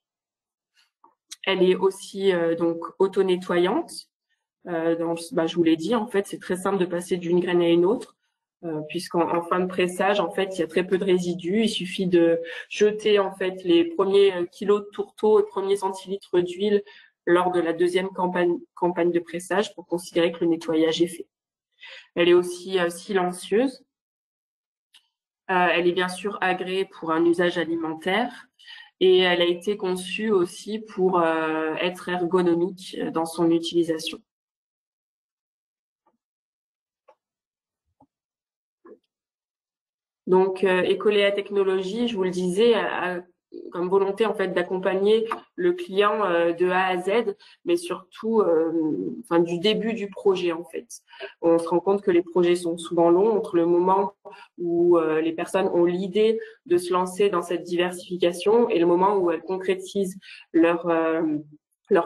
Speaker 4: Elle est aussi donc auto-nettoyante. Je vous l'ai dit, en fait, c'est très simple de passer d'une graine à une autre, puisqu'en fin de pressage, en fait, il y a très peu de résidus. Il suffit de jeter en fait les premiers kilos de tourteau et premiers centilitres d'huile lors de la deuxième campagne de pressage pour considérer que le nettoyage est fait. Elle est aussi silencieuse. Elle est bien sûr agréée pour un usage alimentaire et elle a été conçue aussi pour être ergonomique dans son utilisation. Donc, Ecolea Technologies, je vous le disais, a comme volonté en fait d'accompagner le client de A à Z, mais surtout du début du projet en fait. On se rend compte que les projets sont souvent longs entre le moment où les personnes ont l'idée de se lancer dans cette diversification et le moment où elles concrétisent leur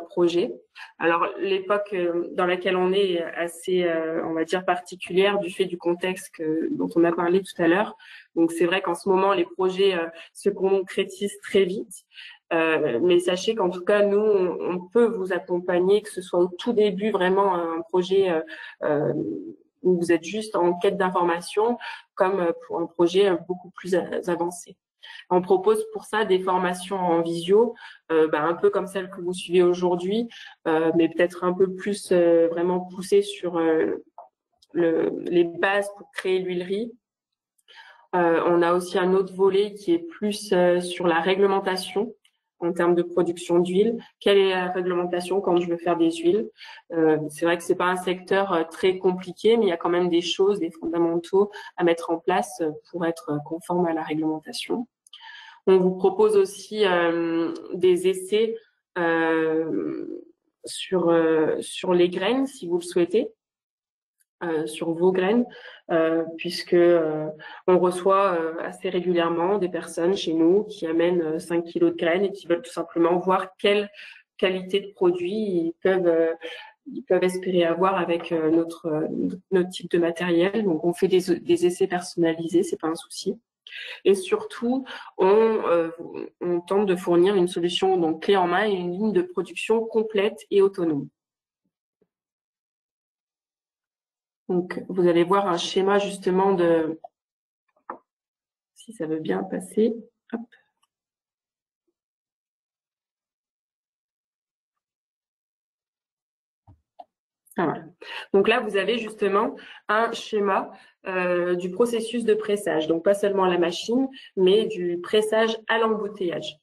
Speaker 4: projet. Alors, l'époque dans laquelle on est assez, on va dire, particulière du fait du contexte dont on a parlé tout à l'heure. Donc, c'est vrai qu'en ce moment, les projets se concrétisent très vite. Mais sachez qu'en tout cas, nous, on peut vous accompagner, que ce soit au tout début, vraiment un projet où vous êtes juste en quête d'information, comme pour un projet beaucoup plus avancé. On propose pour ça des formations en visio, un peu comme celle que vous suivez aujourd'hui, mais peut-être un peu plus vraiment poussées sur les bases pour créer l'huilerie. On a aussi un autre volet qui est plus sur la réglementation en termes de production d'huile. Quelle est la réglementation quand je veux faire des huiles? C'est vrai que c'est pas un secteur très compliqué, mais il y a quand même des choses, des fondamentaux à mettre en place pour être conforme à la réglementation. On vous propose aussi des essais sur les graines, si vous le souhaitez, sur vos graines, puisque on reçoit assez régulièrement des personnes chez nous qui amènent 5 kilos de graines et qui veulent tout simplement voir quelle qualité de produit ils peuvent espérer avoir avec notre type de matériel. Donc, on fait des essais personnalisés, c'est pas un souci. Et surtout, on tente de fournir une solution donc clé en main et une ligne de production complète et autonome. Donc, vous allez voir un schéma justement si ça veut bien passer. Hop. Voilà. Donc là, vous avez justement un schéma du processus de pressage. Donc, pas seulement à la machine, mais du pressage à l'embouteillage.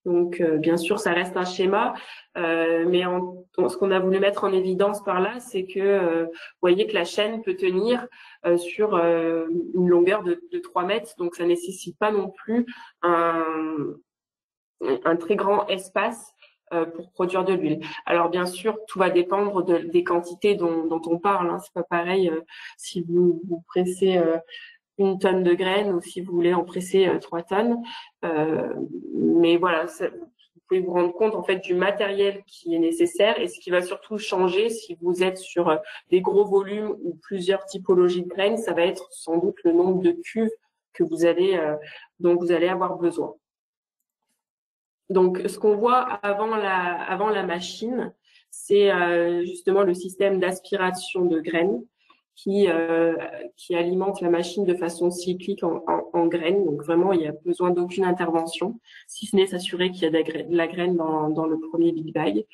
Speaker 4: Donc, bien sûr, ça reste un schéma, mais ce qu'on a voulu mettre en évidence par là, c'est que vous voyez que la chaîne peut tenir sur une longueur de 3 mètres, donc ça nécessite pas non plus un très grand espace pour produire de l'huile. Alors bien sûr, tout va dépendre des quantités dont on parle. Hein. C'est pas pareil si vous pressez 1 tonne de graines ou si vous voulez en presser 3 tonnes. Mais voilà, vous pouvez vous rendre compte en fait du matériel qui est nécessaire et ce qui va surtout changer si vous êtes sur des gros volumes ou plusieurs typologies de graines, ça va être sans doute le nombre de cuves que dont vous allez avoir besoin. Donc, ce qu'on voit avant la machine, c'est justement le système d'aspiration de graines qui alimente la machine de façon cyclique en graines. Donc, vraiment, il n'y a besoin d'aucune intervention, si ce n'est s'assurer qu'il y a de la graine dans le premier Big Bag.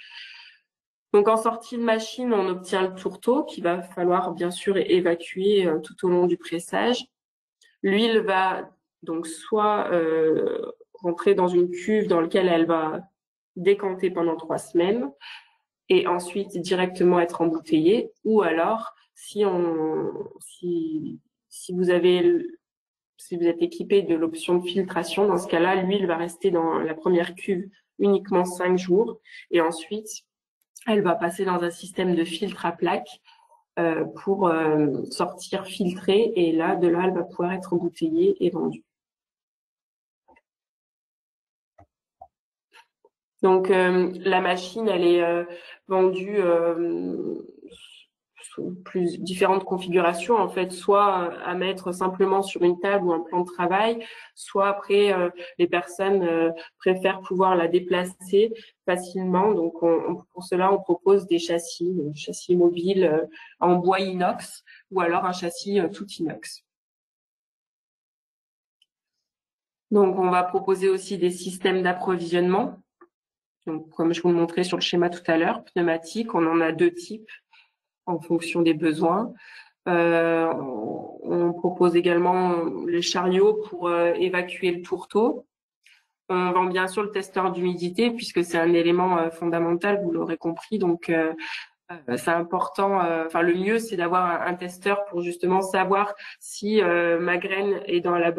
Speaker 4: Donc, en sortie de machine, on obtient le tourteau qu'il va falloir bien sûr évacuer tout au long du pressage. L'huile va donc soit rentrer dans une cuve dans laquelle elle va décanter pendant 3 semaines et ensuite directement être embouteillée, ou alors si vous êtes équipé de l'option de filtration, dans ce cas-là, l'huile va rester dans la première cuve uniquement 5 jours et ensuite elle va passer dans un système de filtre à plaques pour sortir filtrée et de là elle va pouvoir être embouteillée et vendue. Donc la machine, elle est vendue sous différentes configurations en fait, soit à mettre simplement sur une table ou un plan de travail, soit après les personnes préfèrent pouvoir la déplacer facilement. Donc pour cela, on propose des châssis mobiles en bois inox ou alors un châssis tout inox. Donc on va proposer aussi des systèmes d'approvisionnement. Donc, comme je vous le montrais sur le schéma tout à l'heure, pneumatique, on en a 2 types en fonction des besoins. On propose également les chariots pour évacuer le tourteau. On vend bien sûr le testeur d'humidité puisque c'est un élément fondamental, vous l'aurez compris. Donc, c'est important. Enfin, le mieux, c'est d'avoir un testeur pour justement savoir si ma graine est dans le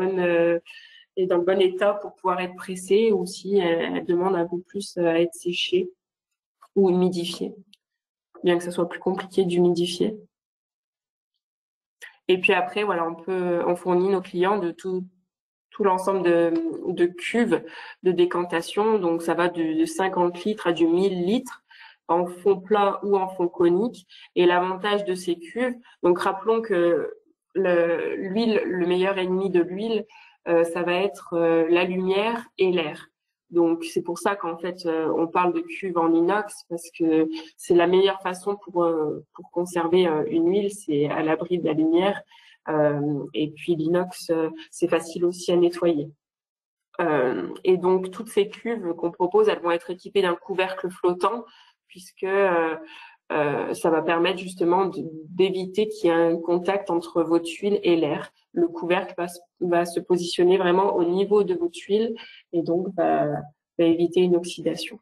Speaker 4: bon état pour pouvoir être pressée ou si elle demande un peu plus à être séchée ou humidifiée, bien que ça soit plus compliqué d'humidifier. Et puis après, voilà, on fournit nos clients de tout l'ensemble de cuves de décantation. Donc, ça va de 50 litres à du 1000 litres en fond plat ou en fond conique. Et l'avantage de ces cuves, donc rappelons que l'huile, le meilleur ennemi de l'huile, ça va être la lumière et l'air. Donc c'est pour ça qu'en fait on parle de cuve en inox parce que c'est la meilleure façon pour conserver une huile, c'est à l'abri de la lumière. Et puis l'inox, c'est facile aussi à nettoyer. Et donc toutes ces cuves qu'on propose, elles vont être équipées d'un couvercle flottant puisque ça va permettre justement d'éviter qu'il y ait un contact entre votre huile et l'air. Le couvercle va se positionner vraiment au niveau de votre huile et donc va éviter une oxydation.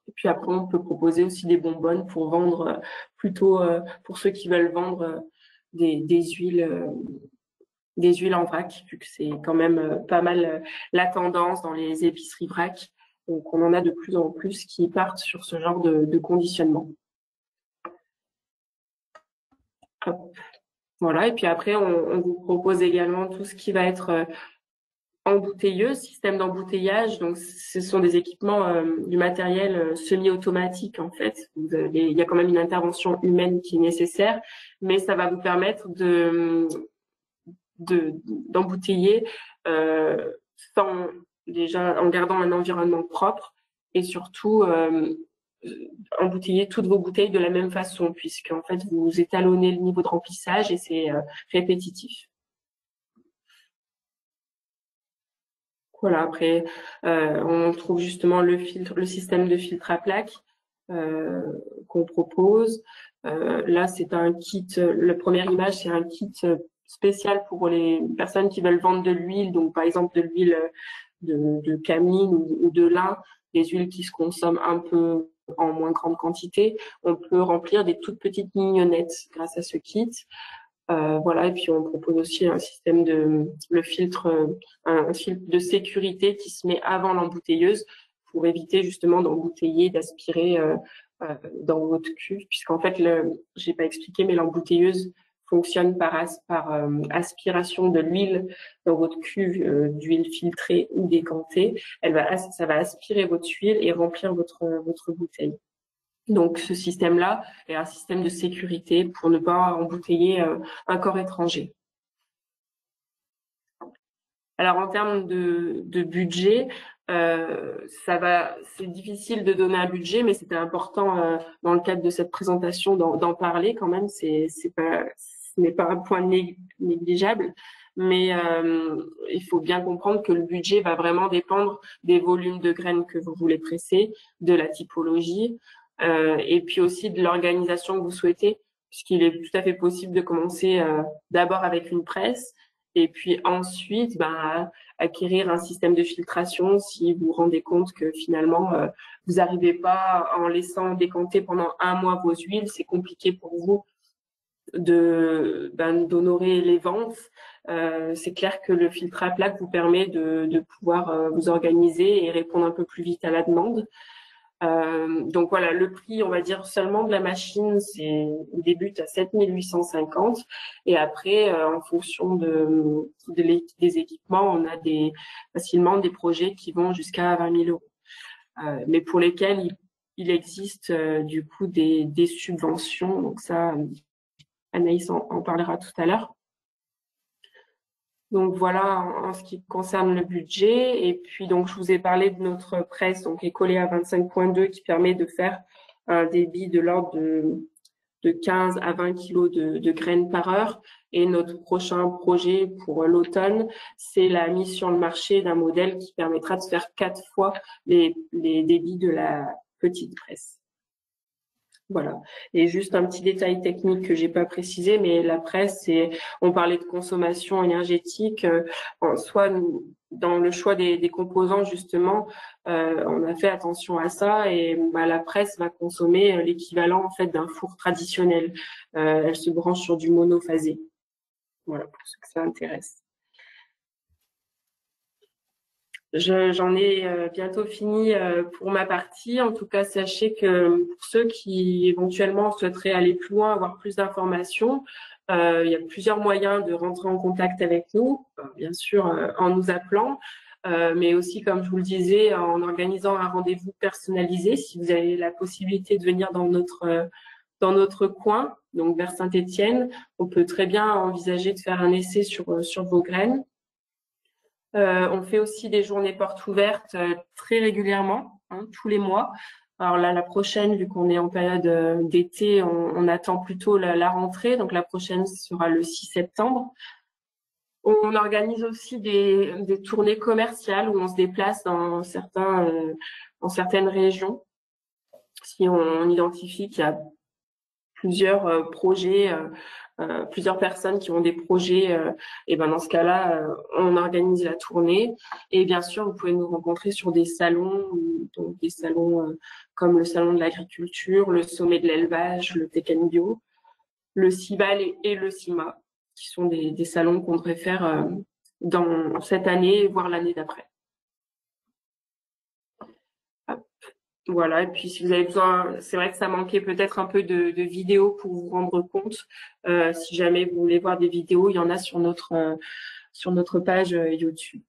Speaker 4: Et puis après, on peut proposer aussi des bonbonnes pour vendre plutôt pour ceux qui veulent vendre des huiles en vrac, vu que c'est quand même pas mal la tendance dans les épiceries vrac. Donc, on en a de plus en plus qui partent sur ce genre de conditionnement. Hop. Voilà, et puis après, on vous propose également tout ce qui va être embouteilleux, système d'embouteillage. Donc, ce sont des équipements, du matériel semi-automatique, en fait. Il y a quand même une intervention humaine qui est nécessaire, mais ça va vous permettre d'embouteiller déjà en gardant un environnement propre et surtout embouteiller toutes vos bouteilles de la même façon puisqu'en fait vous étalonnez le niveau de remplissage et c'est répétitif. Voilà, après on trouve justement le système de filtre à plaques qu'on propose. Là c'est un kit, la première image c'est un kit spécial pour les personnes qui veulent vendre de l'huile, donc par exemple de l'huile de cameline ou de lin, des huiles qui se consomment un peu en moins grande quantité, on peut remplir des toutes petites mignonnettes grâce à ce kit. Voilà, et puis on propose aussi un système un filtre de sécurité qui se met avant l'embouteilleuse pour éviter justement d'embouteiller, d'aspirer dans votre cuve, puisqu'en fait, j'ai pas expliqué, mais l'embouteilleuse fonctionne par aspiration de l'huile dans votre cuve, d'huile filtrée ou décantée. Ça va aspirer votre huile et remplir votre bouteille. Donc, ce système-là est un système de sécurité pour ne pas embouteiller un corps étranger. Alors, en termes de budget, c'est difficile de donner un budget, mais c'était important dans le cadre de cette présentation d'en parler quand même. Ce n'est pas un point négligeable, mais il faut bien comprendre que le budget va vraiment dépendre des volumes de graines que vous voulez presser, de la typologie, et puis aussi de l'organisation que vous souhaitez, puisqu'il est tout à fait possible de commencer d'abord avec une presse, et puis ensuite acquérir un système de filtration si vous vous rendez compte que finalement vous n'arrivez pas, en laissant décanter pendant 1 mois vos huiles, c'est compliqué pour vous d'honorer les ventes. C'est clair que le filtre à plaque vous permet de pouvoir vous organiser et répondre un peu plus vite à la demande. Donc voilà, le prix, on va dire seulement de la machine, il débute à 7 850, et après, en fonction des équipements, on a facilement des projets qui vont jusqu'à 20 000 €, mais pour lesquels il existe du coup des subventions. Donc ça, Anaïs en parlera tout à l'heure. Donc voilà en ce qui concerne le budget. Et puis donc je vous ai parlé de notre presse, donc Ecolea 25.2, qui permet de faire un débit de l'ordre de 15 à 20 kilos de graines par heure. Et notre prochain projet pour l'automne, c'est la mise sur le marché d'un modèle qui permettra de faire 4 fois les débits de la petite presse. Voilà. Et juste un petit détail technique que j'ai pas précisé, mais la presse, on parlait de consommation énergétique, soit dans le choix des composants justement, on a fait attention à ça, et la presse va consommer l'équivalent en fait d'un four traditionnel. Elle se branche sur du monophasé. Voilà, pour ceux que ça intéresse. J'en ai bientôt fini pour ma partie. En tout cas, sachez que pour ceux qui éventuellement souhaiteraient aller plus loin, avoir plus d'informations, il y a plusieurs moyens de rentrer en contact avec nous, bien sûr en nous appelant, mais aussi, comme je vous le disais, en organisant un rendez-vous personnalisé. Si vous avez la possibilité de venir dans notre coin, donc vers Saint-Étienne, on peut très bien envisager de faire un essai sur vos graines. On fait aussi des journées portes ouvertes très régulièrement, tous les mois. Alors là, la prochaine, vu qu'on est en période d'été, on attend plutôt la rentrée. Donc la prochaine sera le 6 septembre. On organise aussi des tournées commerciales où on se déplace dans certaines régions. Si on identifie qu'il y a plusieurs projets, plusieurs personnes qui ont des projets, et dans ce cas-là, on organise la tournée. Et bien sûr, vous pouvez nous rencontrer sur des salons, donc des salons comme le salon de l'agriculture, le sommet de l'élevage, le Teken Bio, le CIVAL et le CIMA, qui sont des salons qu'on devrait faire dans cette année, voire l'année d'après. Voilà, et puis si vous avez besoin, c'est vrai que ça manquait peut-être un peu de vidéos pour vous rendre compte. Si jamais vous voulez voir des vidéos, il y en a sur notre page YouTube.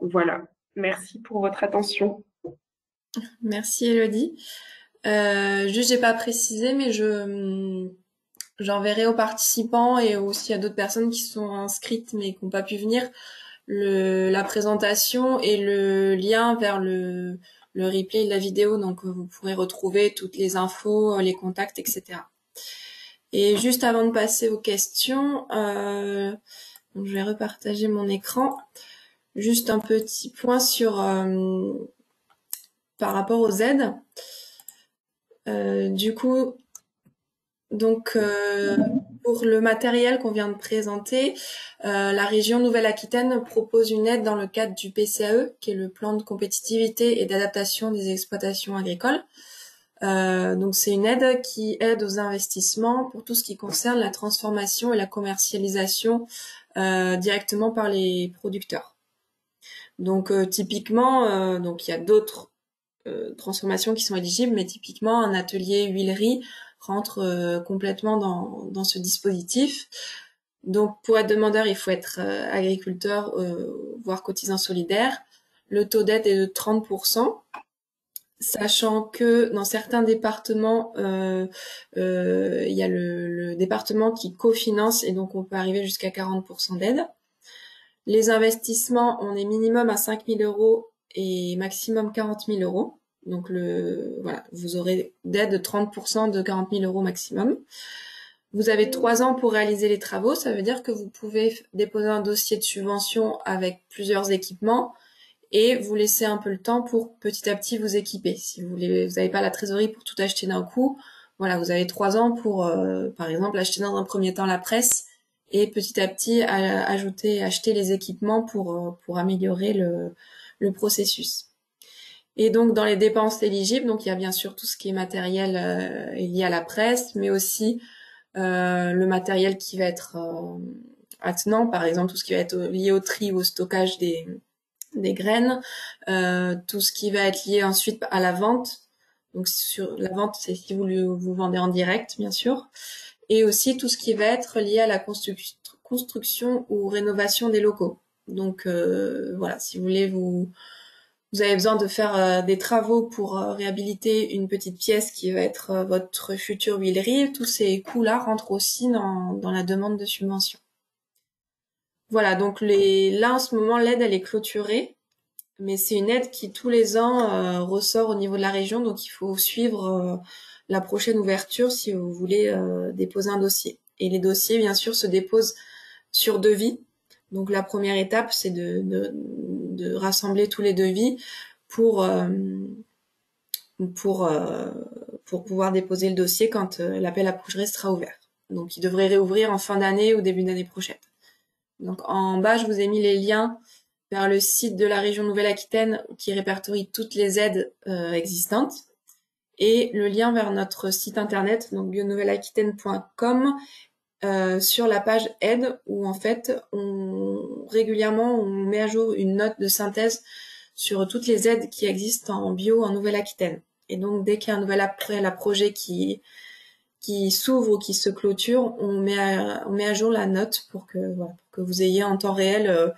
Speaker 4: Voilà, merci pour votre attention.
Speaker 1: Merci Elodie. Juste, j'ai pas précisé, mais j'enverrai aux participants et aussi à d'autres personnes qui sont inscrites mais qui n'ont pas pu venir la présentation et le lien vers le replay de la vidéo, donc vous pourrez retrouver toutes les infos, les contacts, etc. Et juste avant de passer aux questions, donc je vais repartager mon écran. Juste un petit point par rapport aux aides. Du coup, Donc, pour le matériel qu'on vient de présenter, la région Nouvelle-Aquitaine propose une aide dans le cadre du PCAE, qui est le plan de compétitivité et d'adaptation des exploitations agricoles. Donc, c'est une aide qui aide aux investissements pour tout ce qui concerne la transformation et la commercialisation directement par les producteurs. Donc, typiquement, donc il y a d'autres transformations qui sont éligibles, mais typiquement un atelier huilerie rentre complètement dans ce dispositif. Donc, pour être demandeur, il faut être agriculteur, voire cotisant solidaire. Le taux d'aide est de 30%, sachant que dans certains départements, il y a le département qui cofinance et donc on peut arriver jusqu'à 40% d'aide. Les investissements, on est minimum à 5 000 € et maximum 40 000 €. Donc voilà, vous aurez d'aide de 30% de 40 000 € maximum. Vous avez 3 ans pour réaliser les travaux. Ça veut dire que vous pouvez déposer un dossier de subvention avec plusieurs équipements et vous laissez un peu le temps pour petit à petit vous équiper. Si vous n'avez pas la trésorerie pour tout acheter d'un coup, voilà, vous avez 3 ans pour, par exemple, acheter dans un premier temps la presse et petit à petit acheter les équipements pour améliorer le processus. Et donc, dans les dépenses éligibles, donc il y a bien sûr tout ce qui est matériel lié à la presse, mais aussi le matériel qui va être attenant, par exemple tout ce qui va être lié au tri ou au stockage des graines, tout ce qui va être lié ensuite à la vente. Donc sur la vente, c'est si vous vendez en direct, bien sûr, et aussi tout ce qui va être lié à la construction ou rénovation des locaux. Donc voilà, si vous voulez vous avez besoin de faire des travaux pour réhabiliter une petite pièce qui va être votre future huilerie. Tous ces coûts-là rentrent aussi dans la demande de subvention. Voilà, donc là en ce moment, l'aide, elle est clôturée, mais c'est une aide qui tous les ans ressort au niveau de la région, donc il faut suivre la prochaine ouverture si vous voulez déposer un dossier. Et les dossiers, bien sûr, se déposent sur devis. Donc la première étape, c'est de rassembler tous les devis pour pouvoir déposer le dossier quand l'appel à projets sera ouvert. Donc il devrait réouvrir en fin d'année ou début d'année prochaine. Donc en bas, je vous ai mis les liens vers le site de la région Nouvelle-Aquitaine qui répertorie toutes les aides existantes et le lien vers notre site internet, donc bionouvelleaquitaine.com, sur la page aide où en fait régulièrement on met à jour une note de synthèse sur toutes les aides qui existent en bio en Nouvelle-Aquitaine. Et donc dès qu'il y a un nouvel appel à projet qui s'ouvre ou qui se clôture, on met à jour la note pour que vous ayez en temps réel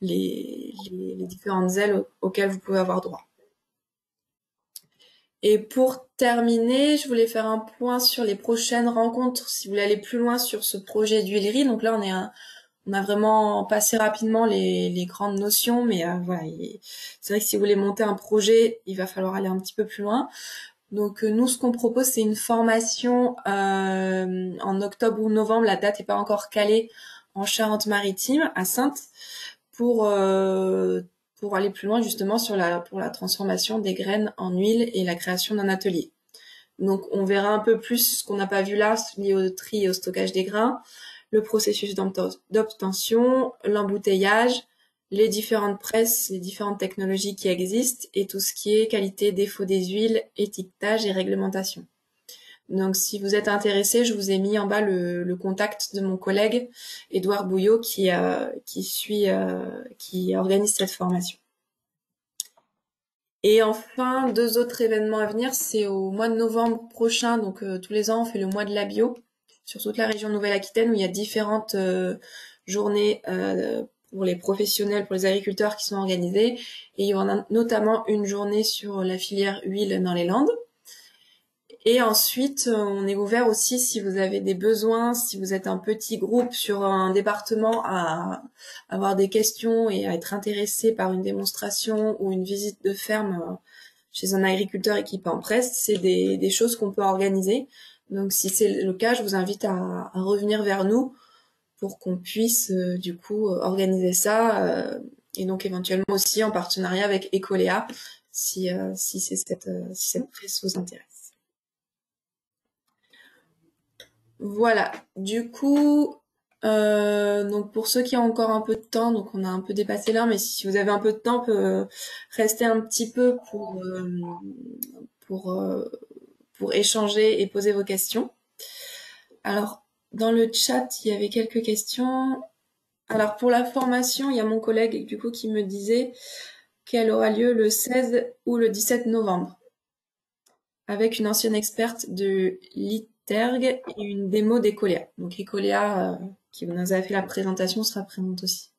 Speaker 1: les différentes aides auxquelles vous pouvez avoir droit. Et pour terminer, je voulais faire un point sur les prochaines rencontres, si vous voulez aller plus loin sur ce projet d'huilerie. Donc là, on a vraiment passé rapidement les grandes notions, mais voilà, c'est vrai que si vous voulez monter un projet, il va falloir aller un petit peu plus loin. Donc nous, ce qu'on propose, c'est une formation en octobre ou novembre. La date n'est pas encore calée, en Charente-Maritime, à Saintes, pour aller plus loin justement pour la transformation des graines en huile et la création d'un atelier. Donc on verra un peu plus ce qu'on n'a pas vu là, lié au tri et au stockage des grains, le processus d'obtention, l'embouteillage, les différentes presses, les différentes technologies qui existent et tout ce qui est qualité, défaut des huiles, étiquetage et réglementation. Donc si vous êtes intéressé, je vous ai mis en bas le contact de mon collègue Édouard Bouillot qui organise cette formation. Et enfin, 2 autres événements à venir, c'est au mois de novembre prochain, donc tous les ans on fait le mois de la bio sur toute la région Nouvelle-Aquitaine où il y a différentes journées pour les professionnels, pour les agriculteurs qui sont organisées, et il y en a notamment une journée sur la filière huile dans les Landes. Et ensuite, on est ouvert aussi si vous avez des besoins, si vous êtes un petit groupe sur un département à avoir des questions et à être intéressé par une démonstration ou une visite de ferme chez un agriculteur équipé en presse, c'est des choses qu'on peut organiser. Donc si c'est le cas, je vous invite à revenir vers nous pour qu'on puisse du coup organiser ça et donc éventuellement aussi en partenariat avec Ecolea si cette presse vous intéresse. Voilà. Du coup, donc pour ceux qui ont encore un peu de temps, donc on a un peu dépassé l'heure, mais si vous avez un peu de temps, on peut rester un petit peu pour, euh, pour échanger et poser vos questions. Alors, dans le chat, il y avait quelques questions. Alors, pour la formation, il y a mon collègue, du coup, qui me disait qu'elle aura lieu le 16 ou le 17 novembre, avec une ancienne experte de l'ITERG et une démo d'Ecolia. Donc, Ecolia, qui nous a fait la présentation, sera présente aussi.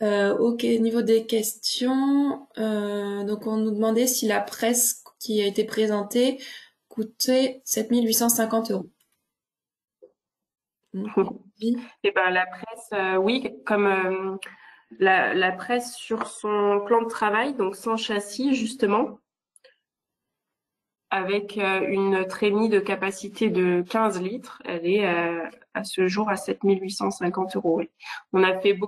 Speaker 1: Ok, niveau des questions, donc on nous demandait si la presse qui a été présentée coûtait 7 850 €.
Speaker 4: Et ben la presse, oui, comme la presse sur son plan de travail, donc sans châssis justement, avec une trémie de capacité de 15 litres, elle est à ce jour à 7 850 €. Oui. On a fait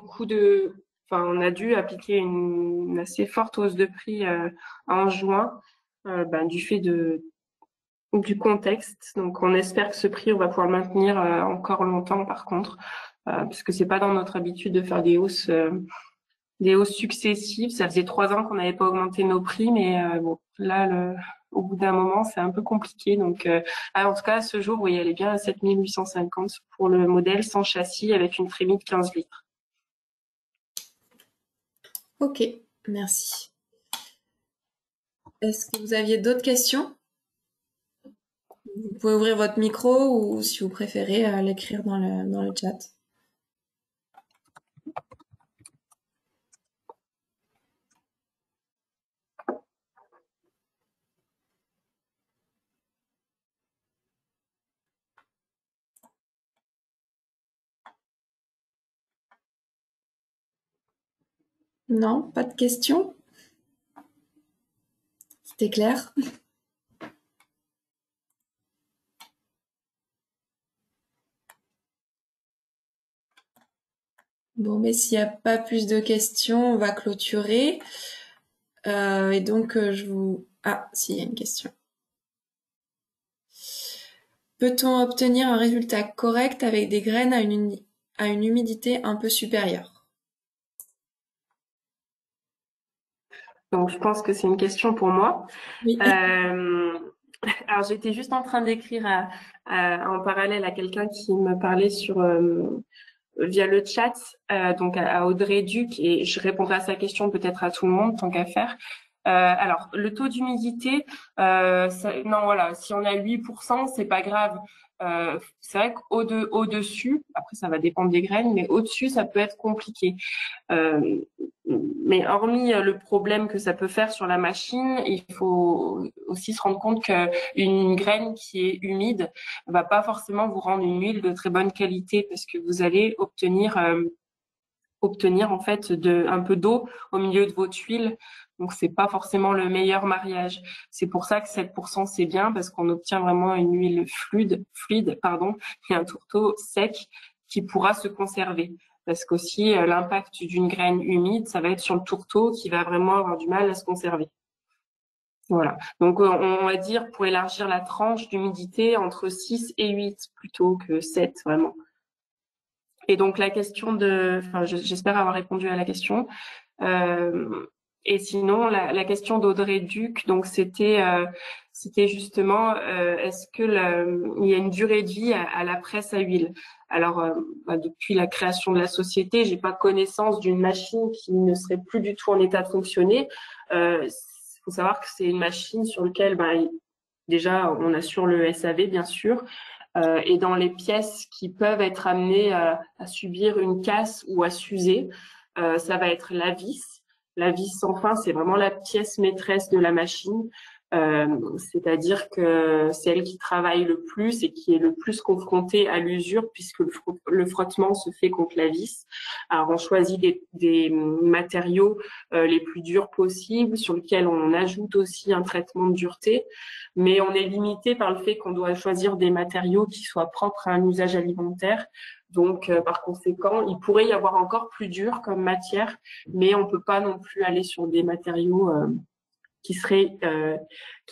Speaker 4: on a dû appliquer une assez forte hausse de prix en juin, du fait du contexte. Donc, on espère que ce prix, on va pouvoir le maintenir encore longtemps, par contre, puisque c'est pas dans notre habitude de faire des hausses successives. Ça faisait 3 ans qu'on n'avait pas augmenté nos prix, mais bon, là, au bout d'un moment, c'est un peu compliqué. Donc, en tout cas, à ce jour, oui, elle est bien à 7 850 pour le modèle sans châssis avec une trémie de 15 litres.
Speaker 1: Ok, merci. Est-ce que vous aviez d'autres questions? Vous pouvez ouvrir votre micro ou si vous préférez l'écrire dans le chat. Non, pas de questions? C'était clair? Bon, mais s'il n'y a pas plus de questions, on va clôturer. Et donc, Ah, si, il y a une question. Peut-on obtenir un résultat correct avec des graines à une humidité un peu supérieure?
Speaker 4: Donc, je pense que c'est une question pour moi.
Speaker 1: Oui.
Speaker 4: Alors, j'étais juste en train d'écrire en parallèle à quelqu'un qui me parlait via le chat, donc à Audrey Duc, et je répondrai à sa question peut-être à tout le monde, tant qu'à faire. Alors, le taux d'humidité, non, voilà, si on a 8%, c'est pas grave. C'est vrai qu'au-dessus, après ça va dépendre des graines, mais au-dessus, ça peut être compliqué. Euh, mais hormis le problème que ça peut faire sur la machine, il faut aussi se rendre compte qu'une graine qui est humide va pas forcément vous rendre une huile de très bonne qualité parce que vous allez obtenir en fait un peu d'eau au milieu de vos tuiles. Donc c'est pas forcément le meilleur mariage. C'est pour ça que 7% c'est bien parce qu'on obtient vraiment une huile fluide, et un tourteau sec qui pourra se conserver. Parce qu'aussi l'impact d'une graine humide, ça va être sur le tourteau qui va vraiment avoir du mal à se conserver. Voilà. Donc on va dire pour élargir la tranche d'humidité entre 6 et 8 plutôt que 7 vraiment. Et donc la question j'espère avoir répondu à la question. Et sinon la question d'Audrey Duc, donc c'était justement est-ce que il y a une durée de vie à la presse à huile. Alors depuis la création de la société, j'ai pas connaissance d'une machine qui ne serait plus du tout en état de fonctionner. Faut savoir que c'est une machine sur laquelle déjà on assure le SAV bien sûr. Et dans les pièces qui peuvent être amenées à subir une casse ou à s'user, ça va être la vis. La vis sans fin, c'est vraiment la pièce maîtresse de la machine. C'est-à-dire que c'est elle qui travaille le plus et qui est le plus confrontée à l'usure puisque le frottement se fait contre la vis. Alors on choisit des matériaux les plus durs possibles sur lesquels on ajoute aussi un traitement de dureté, mais on est limité par le fait qu'on doit choisir des matériaux qui soient propres à un usage alimentaire. Donc, par conséquent, il pourrait y avoir encore plus dur comme matière, mais on peut pas non plus aller sur des matériaux qui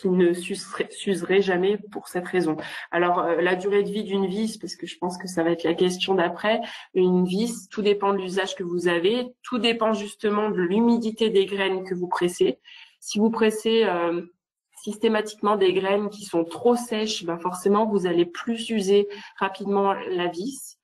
Speaker 4: ne s'userait jamais pour cette raison. Alors, la durée de vie d'une vis, parce que je pense que ça va être la question d'après, une vis, tout dépend de l'usage que vous avez, tout dépend justement de l'humidité des graines que vous pressez. Si vous pressez systématiquement des graines qui sont trop sèches, ben forcément, vous allez plus user rapidement la vis.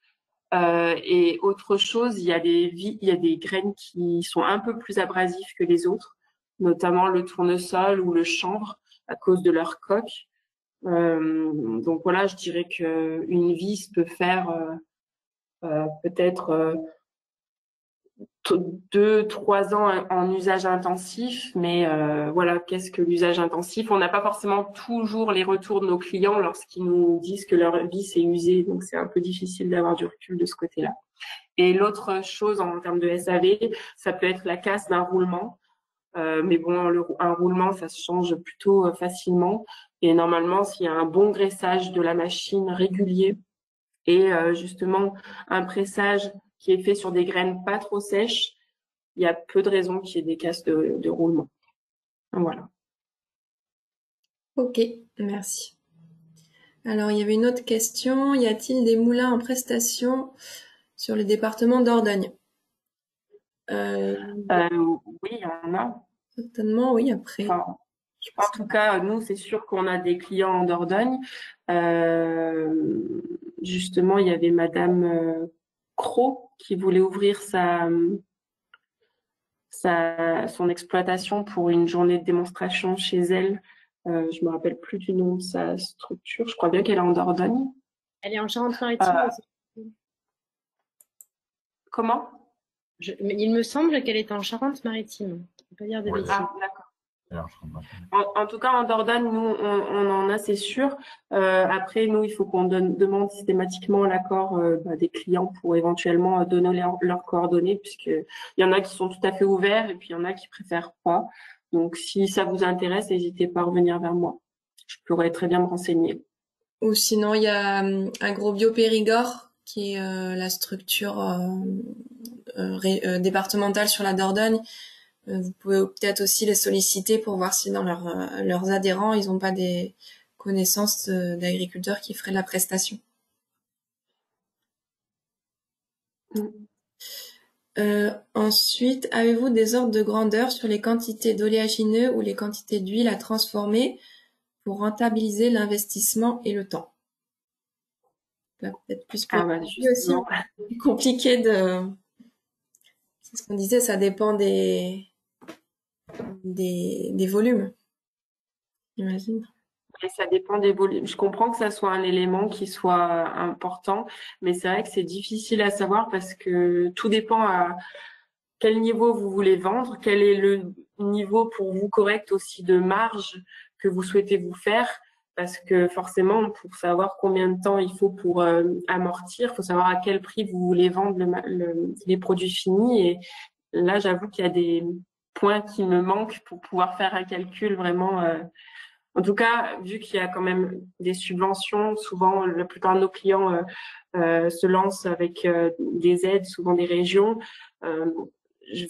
Speaker 4: Et autre chose, il y a des graines qui sont un peu plus abrasives que les autres, notamment le tournesol ou le chanvre à cause de leur coque. Donc voilà, je dirais que une vis peut faire peut-être 2-3 ans en usage intensif, mais voilà, qu'est-ce que l'usage intensif? On n'a pas forcément toujours les retours de nos clients lorsqu'ils nous disent que leur vis est usée, donc c'est un peu difficile d'avoir du recul de ce côté-là. Et l'autre chose en termes de SAV, ça peut être la casse d'un roulement. Mais bon, un roulement, ça se change plutôt facilement. Et normalement, s'il y a un bon graissage de la machine régulier et justement un pressage qui est fait sur des graines pas trop sèches, il y a peu de raisons qu'il y ait des casses de roulement. Voilà.
Speaker 1: Ok, merci. Alors, il y avait une autre question. Y a-t-il des moulins en prestation sur le département Dordogne?
Speaker 4: Oui, il y en a.
Speaker 1: Certainement, oui, après.
Speaker 4: Enfin, en tout cas, nous, c'est sûr qu'on a des clients en Dordogne. Justement, il y avait Madame Cros qui voulait ouvrir son exploitation pour une journée de démonstration chez elle. Je me rappelle plus du nom de sa structure. Je crois bien qu'elle est en Dordogne.
Speaker 3: Elle est en Charente-Maritime aussi.
Speaker 4: Comment?
Speaker 3: Il me semble qu'elle est en Charente-Maritime. Je ne peux pas dire de bêtises.
Speaker 4: Ah, d'accord. En tout cas, en Dordogne, nous, on en a, c'est sûr. Après, nous, il faut qu'on demande systématiquement l'accord des clients pour éventuellement donner leurs coordonnées, puisqu'il y en a qui sont tout à fait ouverts et puis il y en a qui préfèrent pas. Donc, si ça vous intéresse, n'hésitez pas à revenir vers moi. Je pourrais très bien me renseigner.
Speaker 1: Ou sinon, il y a Agrobio Périgord, qui est la structure départementale sur la Dordogne. Vous pouvez peut-être aussi les solliciter pour voir si dans leurs adhérents, ils n'ont pas des connaissances d'agriculteurs qui feraient la prestation. Ensuite, avez-vous des ordres de grandeur sur les quantités d'oléagineux ou les quantités d'huile à transformer pour rentabiliser l'investissement et le temps? Là, peut-être plus aussi compliqué de... C'est ce qu'on disait, ça dépend des volumes, j'imagine.
Speaker 4: Et ça dépend des volumes. Je comprends que ça soit un élément qui soit important, mais c'est vrai que c'est difficile à savoir parce que tout dépend à quel niveau vous voulez vendre, quel est le niveau pour vous correct aussi de marge que vous souhaitez vous faire, parce que forcément, pour savoir combien de temps il faut pour amortir, il faut savoir à quel prix vous voulez vendre les produits finis. Et là, j'avoue qu'il y a des points qui me manquent pour pouvoir faire un calcul vraiment. En tout cas, vu qu'il y a quand même des subventions, souvent la plupart de nos clients se lancent avec des aides, souvent des régions. Je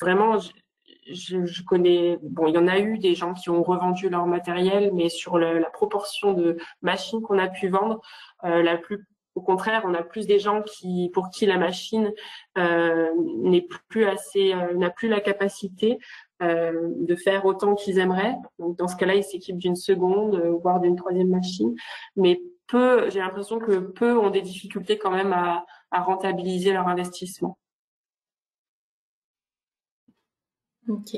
Speaker 4: connais, bon, il y en a eu des gens qui ont revendu leur matériel, mais sur la proportion de machines qu'on a pu vendre, au contraire, on a plus des gens pour qui la machine n'est plus assez, n'a plus la capacité de faire autant qu'ils aimeraient. Donc dans ce cas-là, ils s'équipent d'une seconde, voire d'une troisième machine. Mais j'ai l'impression que peu ont des difficultés quand même à rentabiliser leur investissement.
Speaker 1: Ok.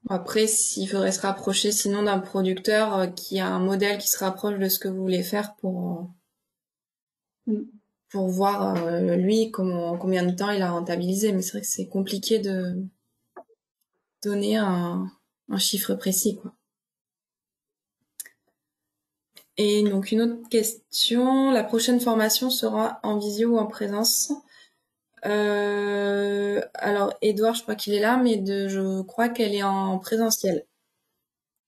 Speaker 1: Après, il faudrait se rapprocher sinon d'un producteur qui a un modèle qui se rapproche de ce que vous voulez faire pour voir lui combien de temps il a rentabilisé. Mais c'est vrai que c'est compliqué de donner un chiffre précis, quoi. Et donc une autre question, la prochaine formation sera en visio ou en présence? Alors Edouard, je crois qu'il est là, mais je crois qu'elle est en présentiel.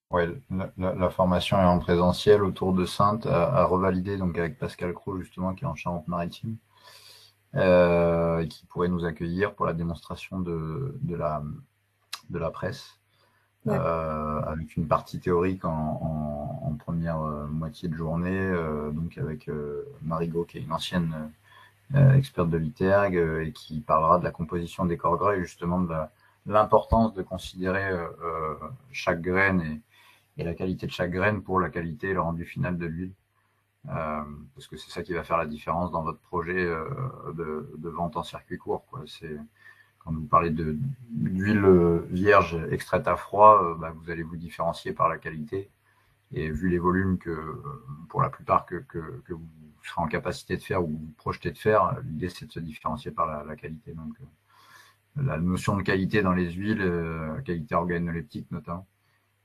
Speaker 5: Ouais, la formation est en présentiel autour de Saintes, à revalider donc avec Pascal Cros justement qui est en Charente-Maritime, qui pourrait nous accueillir pour la démonstration de la presse. avec une partie théorique en première moitié de journée, donc avec Marigot, qui est une ancienne experte de l'ITERG, et qui parlera de la composition des corps gras et justement de l'importance de considérer chaque graine et la qualité de chaque graine pour la qualité et le rendu final de l'huile. Parce que c'est ça qui va faire la différence dans votre projet de vente en circuit court, quoi. C'est quand vous parlez d'huile vierge extraite à froid, vous allez vous différencier par la qualité. Et vu les volumes pour la plupart, que vous serez en capacité de faire ou vous projetez de faire, l'idée c'est de se différencier par la qualité. Donc, la notion de qualité dans les huiles, qualité organoleptique notamment,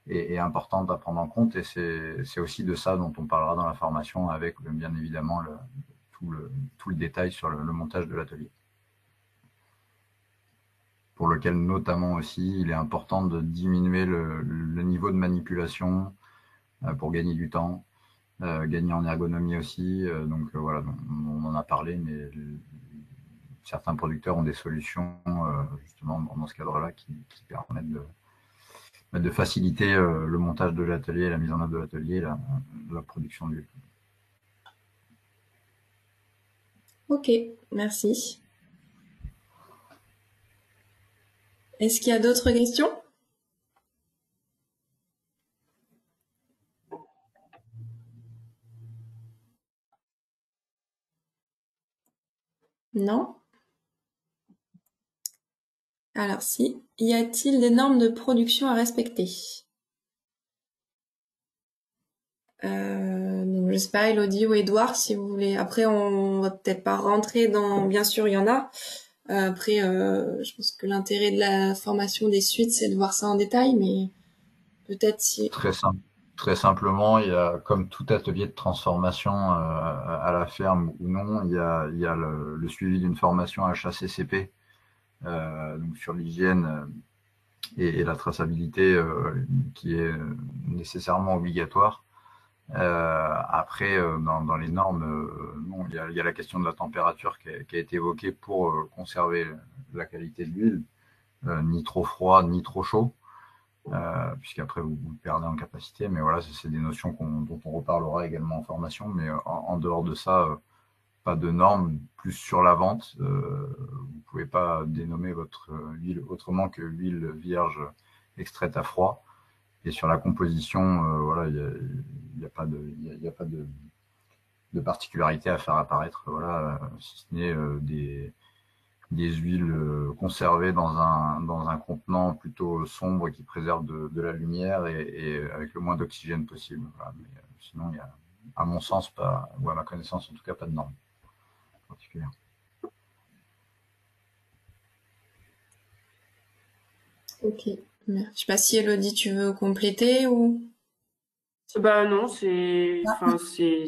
Speaker 5: est importante à prendre en compte. Et c'est aussi de ça dont on parlera dans la formation, avec bien évidemment tout le détail sur le montage de l'atelier, pour lequel notamment aussi il est important de diminuer le niveau de manipulation pour gagner du temps, gagner en ergonomie aussi. Donc voilà, on en a parlé, mais certains producteurs ont des solutions justement dans ce cadre-là qui permettent de faciliter le montage de l'atelier, la mise en œuvre de l'atelier, la production d'huile.
Speaker 1: Ok, merci. Est-ce qu'il y a d'autres questions? Non? Alors si, y a-t-il des normes de production à respecter? Donc, je sais pas, Elodie ou Edouard, si vous voulez. Après, on va peut-être pas rentrer dans... Bien sûr, il y en a. Après, je pense que l'intérêt de la formation des suites, c'est de voir ça en détail, mais peut-être si...
Speaker 5: Très simplement, il y a, comme tout atelier de transformation à la ferme ou non, il y a le suivi d'une formation HACCP, donc sur l'hygiène et la traçabilité qui est nécessairement obligatoire. Après, dans les normes, non, il y a la question de la température qui a été évoquée pour conserver la qualité de l'huile, ni trop froid, ni trop chaud, puisqu'après vous perdez en capacité. Mais voilà, c'est des notions dont on reparlera également en formation. Mais en dehors de ça, pas de normes. Plus sur la vente, vous pouvez pas dénommer votre huile autrement que huile vierge extraite à froid. Et sur la composition, voilà, il n'y a pas de particularité à faire apparaître, voilà, si ce n'est des huiles conservées dans un contenant plutôt sombre qui préserve de la lumière et avec le moins d'oxygène possible. Voilà. Mais sinon, il y a, à mon sens, pas, ou à ma connaissance en tout cas, pas de normes particulières.
Speaker 1: Ok. Je sais pas si Elodie, tu veux compléter ou...
Speaker 4: Non, c'est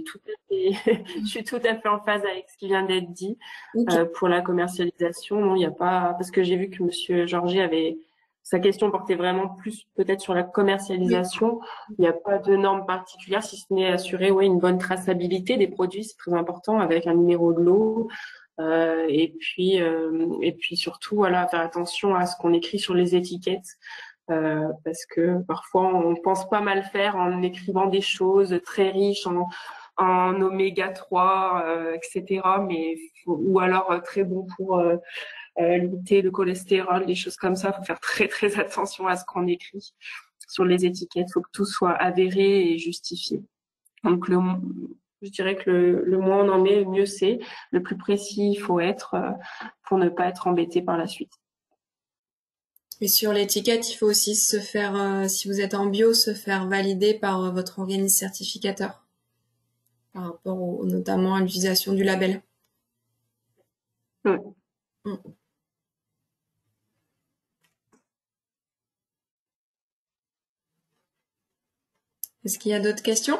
Speaker 4: tout à fait, je suis tout à fait en phase avec ce qui vient d'être dit.
Speaker 1: Ok.
Speaker 4: Pour la commercialisation, non, il n'y a pas, parce que j'ai vu que Monsieur Georgie sa question portait vraiment plus peut-être sur la commercialisation. Il n'y a pas de normes particulières, si ce n'est assurer, une bonne traçabilité des produits, c'est très important, avec un numéro de lot. Et puis surtout, voilà, faire attention à ce qu'on écrit sur les étiquettes. Parce que parfois on pense pas mal faire en écrivant des choses très riches en oméga 3, etc. Ou alors très bon pour limiter le cholestérol, des choses comme ça. Faut faire très très attention à ce qu'on écrit sur les étiquettes. Faut que tout soit avéré et justifié. Donc je dirais que le moins on en met, le mieux c'est. Le plus précis il faut être pour ne pas être embêté par la suite.
Speaker 1: Et sur l'étiquette, il faut aussi se faire, si vous êtes en bio, se faire valider par votre organisme certificateur, par rapport notamment à l'utilisation du label. Est-ce qu'il y a d'autres questions?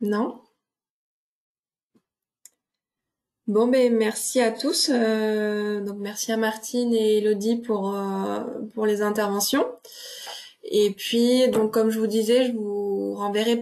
Speaker 1: Non? Bon, merci à tous. Donc merci à Martine et Elodie pour les interventions. Et puis, donc comme je vous disais, je vous renverrai par